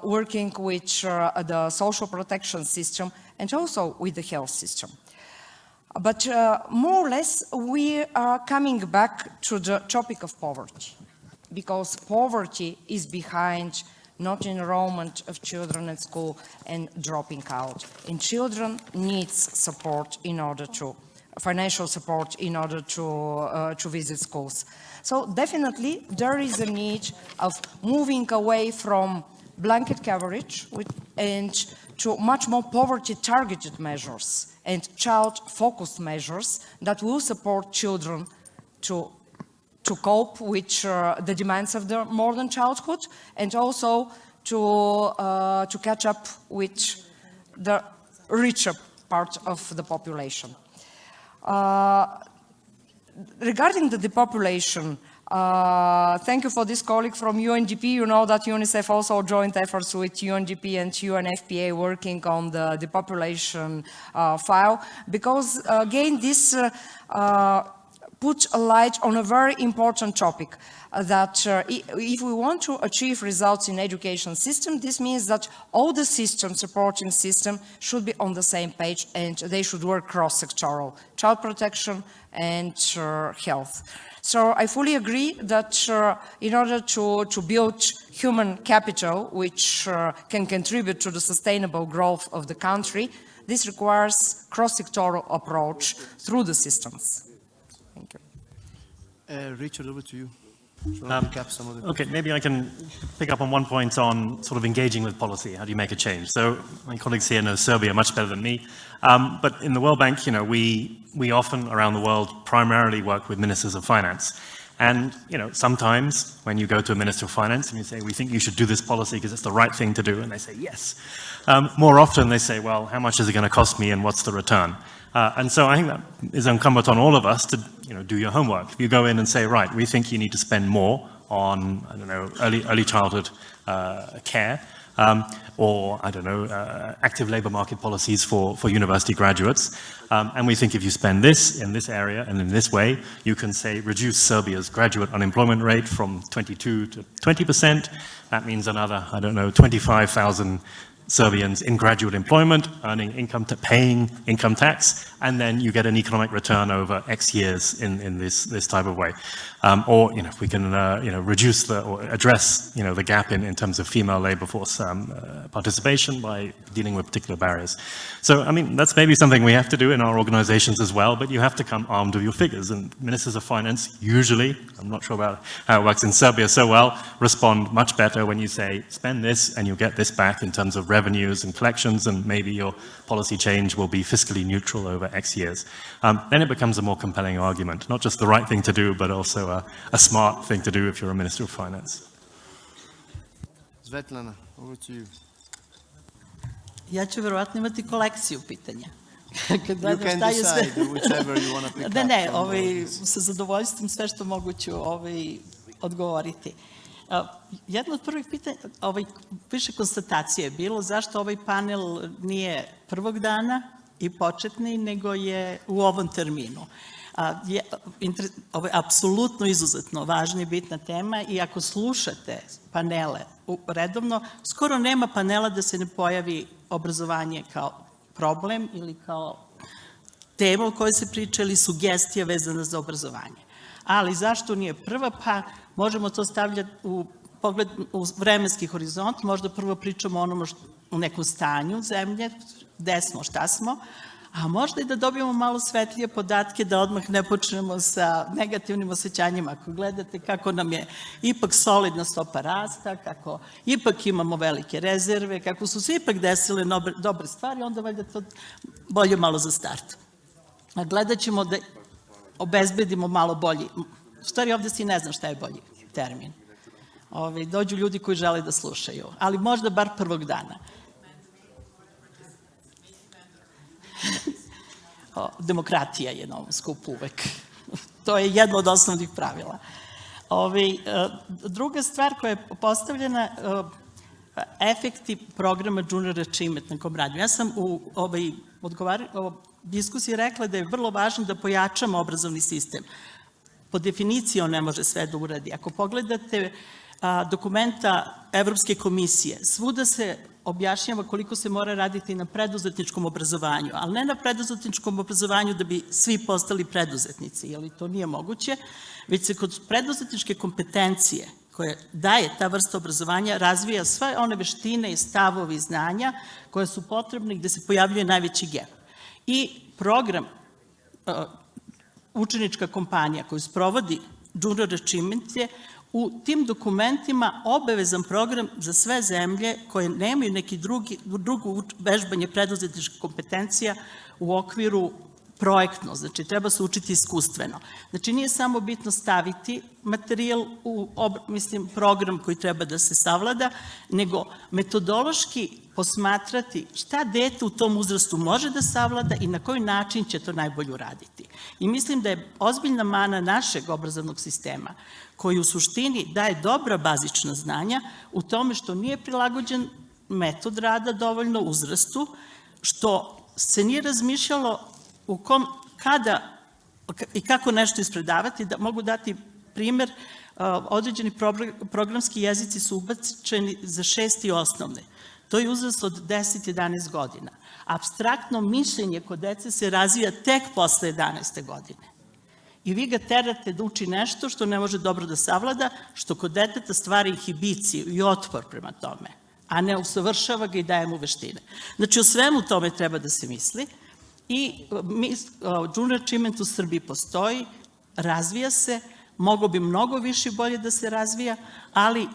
working with the social protection system and also with the health system. But more or less, we are coming back to the topic of poverty, because poverty is behind not enrollment of children at school and dropping out. And children need support in order to, financial support in order to visit schools. So definitely there is a need of moving away from blanket coverage and to much more poverty-targeted measures and child-focused measures that will support children to cope with the demands of the modern childhood and also to catch up with the richer part of the population. Regarding the depopulation, thank you for this colleague from UNDP. You know that UNICEF also joined efforts with UNDP and UNFPA working on the depopulation file, because again this puts a light on a very important topic, that if we want to achieve results in education system, this means that all the systems, supporting system, should be on the same page and they should work cross-sectoral, child protection and health. So I fully agree that in order to build human capital, which can contribute to the sustainable growth of the country, this requires cross-sectoral approach through the systems. Thank you. Richard, over to you. Recap some of the Okay, maybe I can pick up on one point on sort of engaging with policy. How do you make a change? So my colleagues here know Serbia much better than me. But in the World Bank, you know, we often around the world primarily work with ministers of finance. And, you know, sometimes when you go to a minister of finance and you say, we think you should do this policy because it's the right thing to do, and they say, yes. More often they say, well, how much is it going to cost me and what's the return? And so I think that is incumbent on all of us to, you know, do your homework. If you go in and say, right, we think you need to spend more on, I don't know, early childhood care, or, I don't know, active labor market policies for university graduates. And we think if you spend this in this area and in this way, you can, say, reduce Serbia's graduate unemployment rate from 22 to 20%. That means another, I don't know, 25,000 Serbians in graduate employment, paying income tax, and then you get an economic return over X years in this type of way. Or, if we can, reduce or address, the gap in terms of female labor force participation by dealing with particular barriers. So, I mean, that's maybe something we have to do in our organizations as well, but you have to come armed with your figures. And ministers of finance usually, I'm not sure about how it works in Serbia so well, respond much better when you say, spend this and you'll get this back in terms of revenues and collections, and maybe your policy change will be fiscally neutral over X years. Then it becomes a more compelling argument, not just the right thing to do, but also a smart thing to do if you're a Minister of Finance. Svetlana, over to you. Ja ću verovatno imati kolekciju pitanja. Kad You gledam can šta je sve- decide whichever you want to pick up. Ne, from all this. sa zadovoljstvom sve što mogu ću odgovoriti. Jedno od prvih pitanja, više konstatacije je bilo zašto ovaj panel nije prvog dana i početni, nego je u ovom terminu. Ovo je apsolutno izuzetno važna i bitna tema i ako slušate panele redovno, skoro nema panela da se ne pojavi obrazovanje kao problem ili kao tema o kojoj se priča ili sugestija vezana za obrazovanje. Ali zašto nije prva? Pa možemo to stavljati u vremenski horizont, možda prvo pričamo o onom u nekom stanju zemlje, gde smo, šta smo, a možda i da dobijemo malo svetlije podatke, da odmah ne počnemo sa negativnim osjećanjima. Ako gledate kako nam je ipak solidna stopa rasta, kako ipak imamo velike rezerve, kako su se ipak desile dobre stvari, onda valjda to bolje malo za start. A gledat ćemo da obezbedimo malo bolji, u stvari ovde si ne znam šta je bolji termin. Dođu ljudi koji žele da slušaju, ali možda bar prvog dana. Demokratija je na ovom skupu uvek. To je jedno od osnovnih pravila. Druga stvar koja je postavljena, efekti programa Junior Achievement na kom radim. Ja sam u diskusiji rekla da je vrlo važno da pojačamo obrazovni sistem. Po definiciji on ne može sve da uradi. Ako pogledate dokumenta Evropske komisije, svuda se objašnjava koliko se mora raditi na preduzetničkom obrazovanju, ali ne na preduzetničkom obrazovanju da bi svi postali preduzetnici, jer to nije moguće, već se kod preduzetničke kompetencije koje daje ta vrsta obrazovanja razvija sve one veštine i stavovi znanja koje su potrebne gde se pojavljuje najveći gap. I program učenička kompanija koju sprovodi Junior Achievement je u tim dokumentima obavezan program za sve zemlje koje nemaju neki drugo vežbanje preduzetničkih kompetencija u okviru projektno, znači treba se učiti iskustveno. Znači nije samo bitno staviti materijal u, program koji treba da se savlada, nego metodološki posmatrati šta dete u tom uzrastu može da savlada i na koji način će to najbolje uraditi. I mislim da je ozbiljna mana našeg obrazovnog sistema, koji u suštini daje dobra bazična znanja u tome što nije prilagođen metod rada dovoljno uzrastu, što se nije razmišljalo u kom, kada i kako nešto ispredavati. Da mogu dati primer, određeni programski jezici su ubačeni za 6. osnovne. To je uzrast od 10-11 godina. Apstraktno mišljenje kod dece se razvija tek posle 11. godine. I vi ga terate da uči nešto što ne može dobro da savlada, što kod deteta stvara inhibiciju i otpor prema tome, a ne usavršava ga i daje mu veštine. Znači, o svemu tome treba da se misli. I Junior Achievement u Srbiji postoji, razvija se, mogo bi mnogo više i bolje da se razvija, ali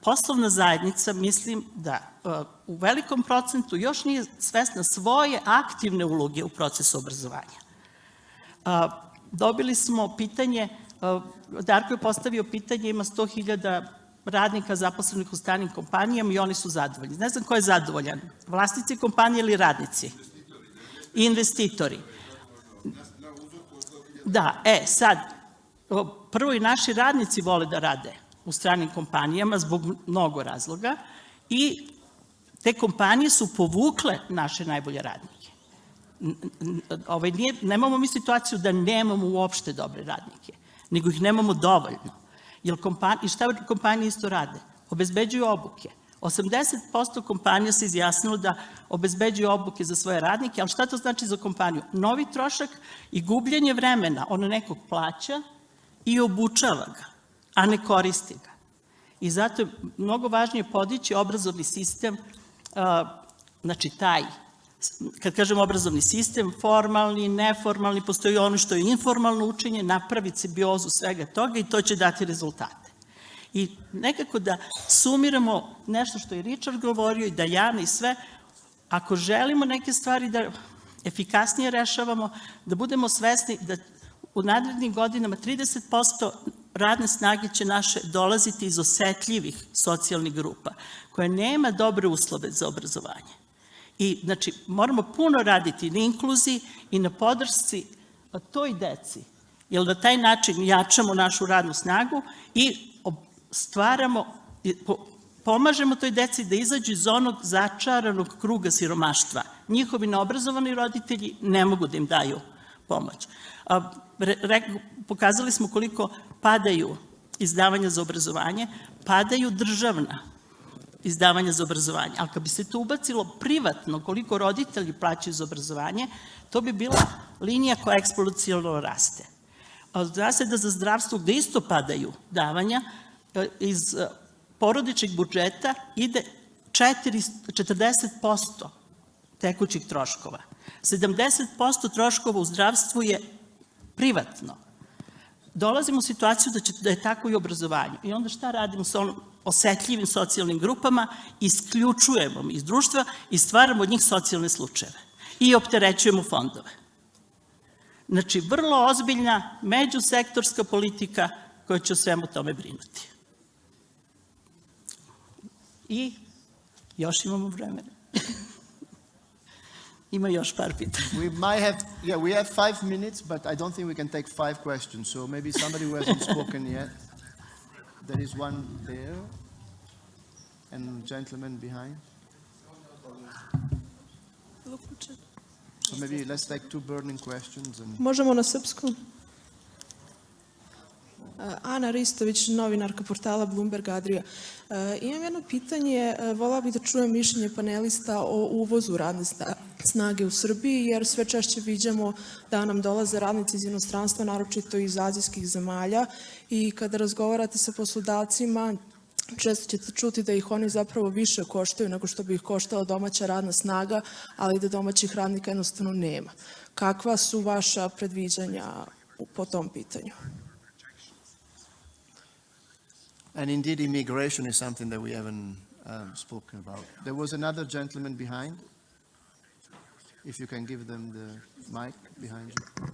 poslovna zajednica, mislim da u velikom procentu još nije svesna svoje aktivne uloge u procesu obrazovanja. Dobili smo pitanje, Darko je postavio pitanje, ima 100.000 radnika zaposlenih u stranim kompanijama i oni su zadovoljni. Ne znam ko je zadovoljan, vlasnici kompanije ili radnici? I investitori. Da, sad, prvo i naši radnici vole da rade u stranim kompanijama zbog mnogo razloga i te kompanije su povukle naše najbolje radnike. Nemamo mi situaciju da nemamo uopšte dobre radnike, nego ih nemamo dovoljno. I šta kompanije isto rade? Obezbeđuju obuke, 80% kompanija se izjasnilo da obezbeđuju obuke za svoje radnike, ali šta to znači za kompaniju? Novi trošak i gubljenje vremena. On nekog plaća i obučava ga, a ne koristi ga. I zato je mnogo važnije podići obrazovni sistem, znači taj, kad kažem obrazovni sistem, formalni, neformalni, postoji ono što je informalno učenje, napraviti simbiozu svega toga i to će dati rezultate. I nekako da sumiramo nešto što je Richard govorio i Diana i sve, ako želimo neke stvari da efikasnije rešavamo, da budemo svesni da u narednim godinama 30% radne snage će naše dolaziti iz osetljivih socijalnih grupa, koja nema dobre uslove za obrazovanje. I, znači, moramo puno raditi na inkluziji i na podršci toj deci, jer na taj način jačamo našu radnu snagu i stvaramo, pomažemo toj deci da izađu iz onog začaranog kruga siromaštva. Njihovi neobrazovani roditelji ne mogu da im daju pomoć. Pokazali smo koliko padaju izdavanja za obrazovanje, padaju državna izdavanja za obrazovanje, ali kad bi se to ubacilo privatno, koliko roditelji plaćaju za obrazovanje, to bi bila linija koja eksponencijalno raste. Zna se da za zdravstvo, gde isto padaju davanja, iz porodičnih budžeta ide 40% tekućih troškova. 70% troškova u zdravstvu je privatno. Dolazimo u situaciju da je tako i obrazovanje. I onda šta radimo sa onom osetljivim socijalnim grupama? Isključujemo iz društva i stvaramo od njih socijalne slučajeve. I opterećujemo fondove. Znači, vrlo ozbiljna međusektorska politika koja će o svemu tome brinuti. I još imamo vremena. Ima još par pitanja. We might have, we have 5 minutes, but I don't think we can take 5 questions. So maybe somebody who hasn't spoken yet. There is one there, and gentleman behind. So maybe let's take 2 burning questions. Možemo na srpskom. Ana Ristović, novinarka portala Bloomberg Adria. Imam jedno pitanje, volala bih da čujem mišljenje panelista o uvozu radne snage u Srbiji, jer sve češće viđamo da nam dolaze radnici iz inostranstva, naročito iz azijskih zemalja, i kada razgovarate sa poslodavcima, često ćete čuti da ih oni zapravo više koštaju nego što bi ih koštala domaća radna snaga, ali da domaćih radnika jednostavno nema. Kakva su vaša predviđanja po tom pitanju? And indeed, immigration is something that we haven't spoken about. There was another gentleman behind. If you can give them the mic behind you.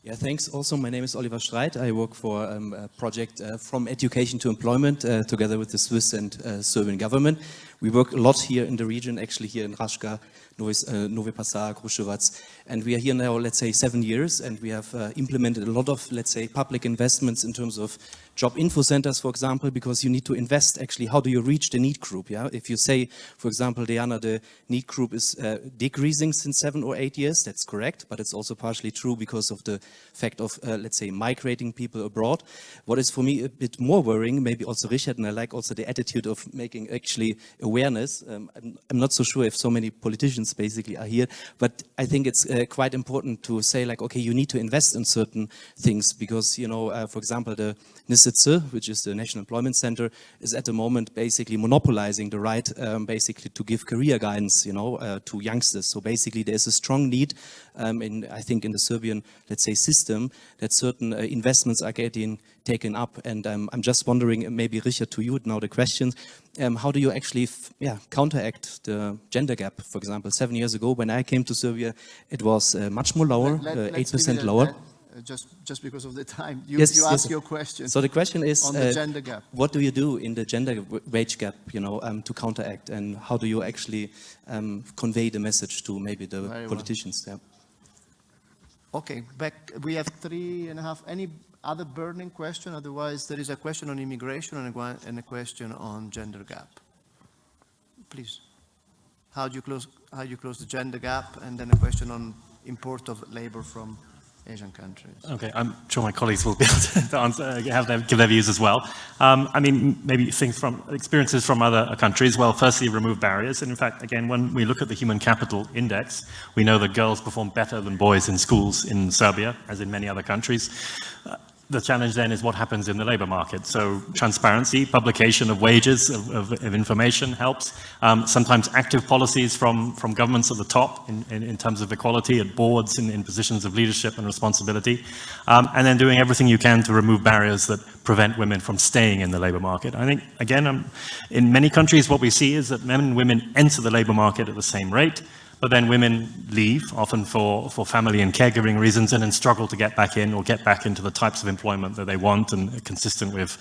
Yeah, thanks. Also, my name is Oliver Streit. I work for a project From Education to Employment together with the Swiss and Serbian government. We work a lot here in the region, actually here in Raška, Novi Pasar, Kruševac. And we are here now, let's say, 7 years, and we have implemented a lot of, let's say, public investments in terms of job info centers, for example, because you need to invest actually, how do you reach the need group, yeah? If you say, for example, Diana, the need group is decreasing since 7 or 8 years, that's correct, but it's also partially true because of the fact of, let's say, migrating people abroad. What is for me a bit more worrying, maybe also Richard, and I like also the attitude of making actually awareness. I'm not so sure if so many politicians basically are here, but I think it's quite important to say like, okay, you need to invest in certain things because, you know, for example, the NISITSE, which is the National Employment Center, is at the moment basically monopolizing the right basically to give career guidance, you know, to youngsters. So basically there's a strong need I think in the Serbian, let's say, system that certain investments are getting taken up. And I'm just wondering, maybe Richard, to you now the question, how do you actually counteract the gender gap? For example, 7 years ago when I came to Serbia, it was much more lower, 8% lower. Just because of the time, you ask your question. So the question is, on the gender gap. What do you do in the gender wage gap, you know, to counteract, and how do you actually convey the message to maybe the politicians? Yeah. Okay, back. We have 3.5. Any other burning question? Otherwise, there is a question on immigration and a question on gender gap. Please, how do you close the gender gap, and then a question on import of labor from Asian countries. Okay, I'm sure my colleagues will be able to answer, give their views as well. I mean, maybe experiences from other countries. Well, firstly, remove barriers. And in fact, again, when we look at the Human Capital Index, we know that girls perform better than boys in schools in Serbia, as in many other countries. The challenge then is what happens in the labor market. So transparency, publication of wages, of information helps. Sometimes active policies from governments at the top in terms of equality at boards, in positions of leadership and responsibility. And then doing everything you can to remove barriers that prevent women from staying in the labor market. I think, again, in many countries what we see is that men and women enter the labor market at the same rate, but then women leave, often for family and caregiving reasons, and then struggle to get back in or get back into the types of employment that they want and consistent with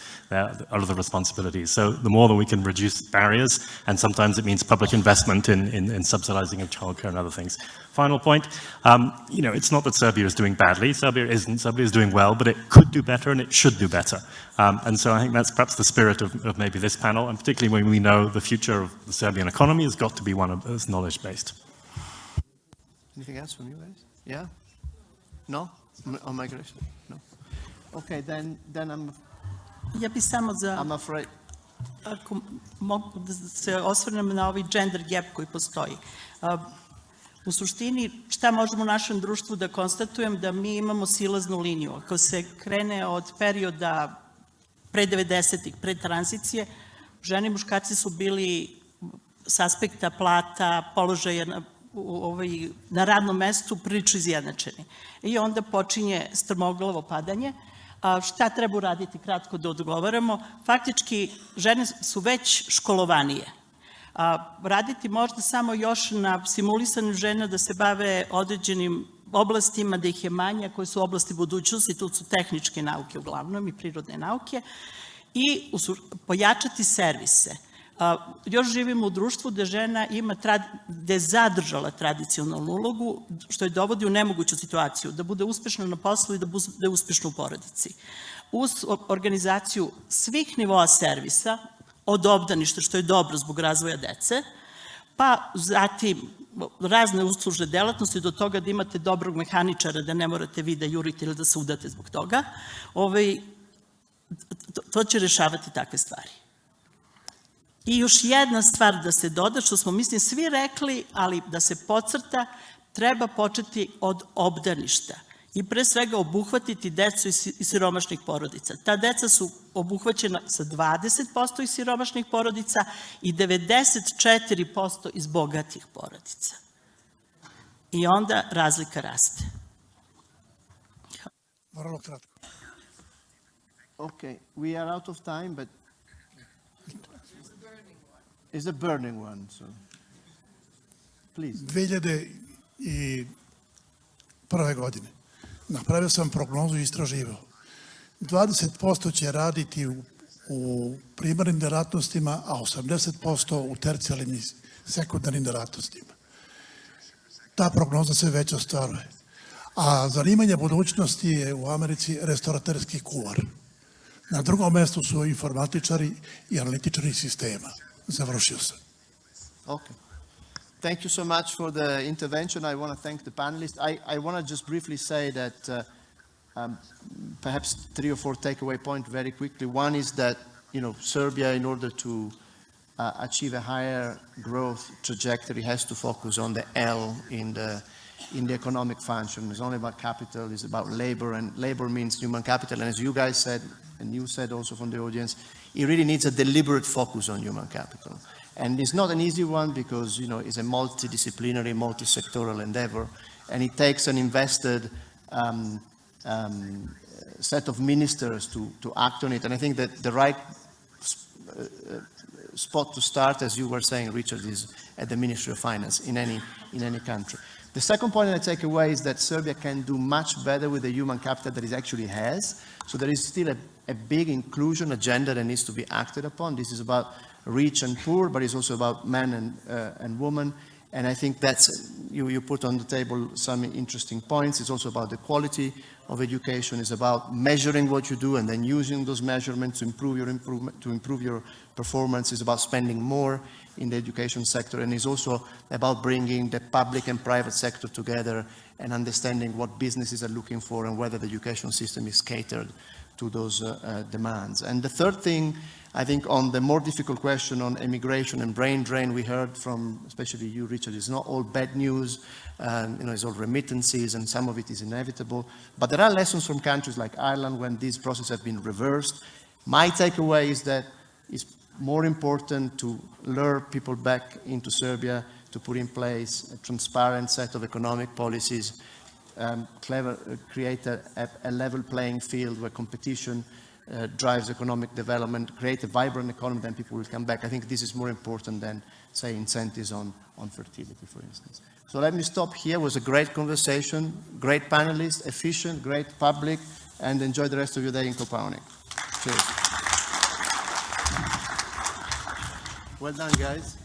all of the responsibilities. So the more that we can reduce barriers, and sometimes it means public investment in subsidizing of childcare and other things. Final point, it's not that Serbia is doing badly. Serbia isn't. Serbia is doing well, but it could do better and it should do better. And so I think that's perhaps the spirit of maybe this panel, and particularly when we know the future of the Serbian economy has got to be one that's knowledge-based. Anything else from you guys? Yeah? No? On migration? No. Okay, then Ja bih samo I'm afraid. ako mogu da se osvrnem na ovaj gender gap koji postoji. U suštini, šta možemo u našem društvu da konstatujem? Da mi imamo silaznu liniju. Ako se krene od perioda pre 90-ih, pre tranzicije, žene i muškarci su bili s aspekta plata, položaja na radnom mestu prilično izjednačeni. I onda počinje strmoglavo padanje. Šta treba uraditi, kratko da odgovaramo? Faktički, žene su već školovanije. Raditi možda samo još na simulisanju žena da se bave određenim oblastima, da ih je manje, koje su oblasti budućnosti, tu su tehničke nauke uglavnom i prirodne nauke, i pojačati servise. Još živimo u društvu gde žena gde je zadržala tradicionalnu ulogu, što je dovodi u nemoguću situaciju, da bude uspešna na poslu i da bude uspešna u porodici. Uz organizaciju svih nivoa servisa, od obdaništa, što je dobro zbog razvoja dece, pa zatim razne uslužne delatnosti, do toga da imate dobrog mehaničara, da ne morate vi da jurite ili da se udate zbog toga, to će rešavati takve stvari. I još jedna stvar da se doda, što smo, mislim, svi rekli, ali da se podcrta, treba početi od obdaništa i pre svega obuhvatiti decu iz siromašnih porodica. Ta deca su obuhvaćena sa 20% iz siromašnih porodica i 94% iz bogatih porodica. I onda razlika raste. Vrlo kratko. Okay, we are out of time, but it's a burning one, so please. 2001. godine napravio sam prognozu i istraživao. 20% će raditi u primarnim delatnostima, a 80% u tercijalnim i sekundarnim delatnostima. Ta prognoza se već ostvaruje. A zanimanje budućnosti je u Americi restauraterski kuvar. Na drugom mestu su informatičari i analitičari sistema. Završio sam. Okay. Thank you so much for the intervention. I want to thank the panelists. I want to just briefly say that perhaps 3 or 4 takeaway points very quickly. One is that, Serbia, in order to achieve a higher growth trajectory, has to focus on the L in the economic function. It's only about capital, it's about labor, and labor means human capital. And as you guys said, and you said also from the audience, it really needs a deliberate focus on human capital. And it's not an easy one because, it's a multidisciplinary, multi-sectoral endeavor, and it takes an invested set of ministers to act on it. And I think that the right spot to start, as you were saying, Richard, is at the Ministry of Finance in any country. The second point that I take away is that Serbia can do much better with the human capital that it actually has. So there is still a big inclusion agenda that needs to be acted upon. This is about rich and poor, but it's also about men and women. And I think that's, you put on the table some interesting points. It's also about the quality of education. It's about measuring what you do and then using those measurements to improve your performance. It's about spending more in the education sector, and it's also about bringing the public and private sector together and understanding what businesses are looking for and whether the education system is catered to those demands. And the third thing, I think, on the more difficult question on immigration and brain drain, we heard from, especially you, Richard, it's not all bad news. It's all remittances, and some of it is inevitable. But there are lessons from countries like Ireland when these processes have been reversed. My takeaway is that it's more important to lure people back into Serbia, to put in place a transparent set of economic policies, create a level playing field where competition drives economic development, create a vibrant economy, then people will come back. I think this is more important than, say, incentives on fertility, for instance. So let me stop here. It was a great conversation, great panelists, efficient, great public, and enjoy the rest of your day in Kopaonik. Cheers. Well done, guys.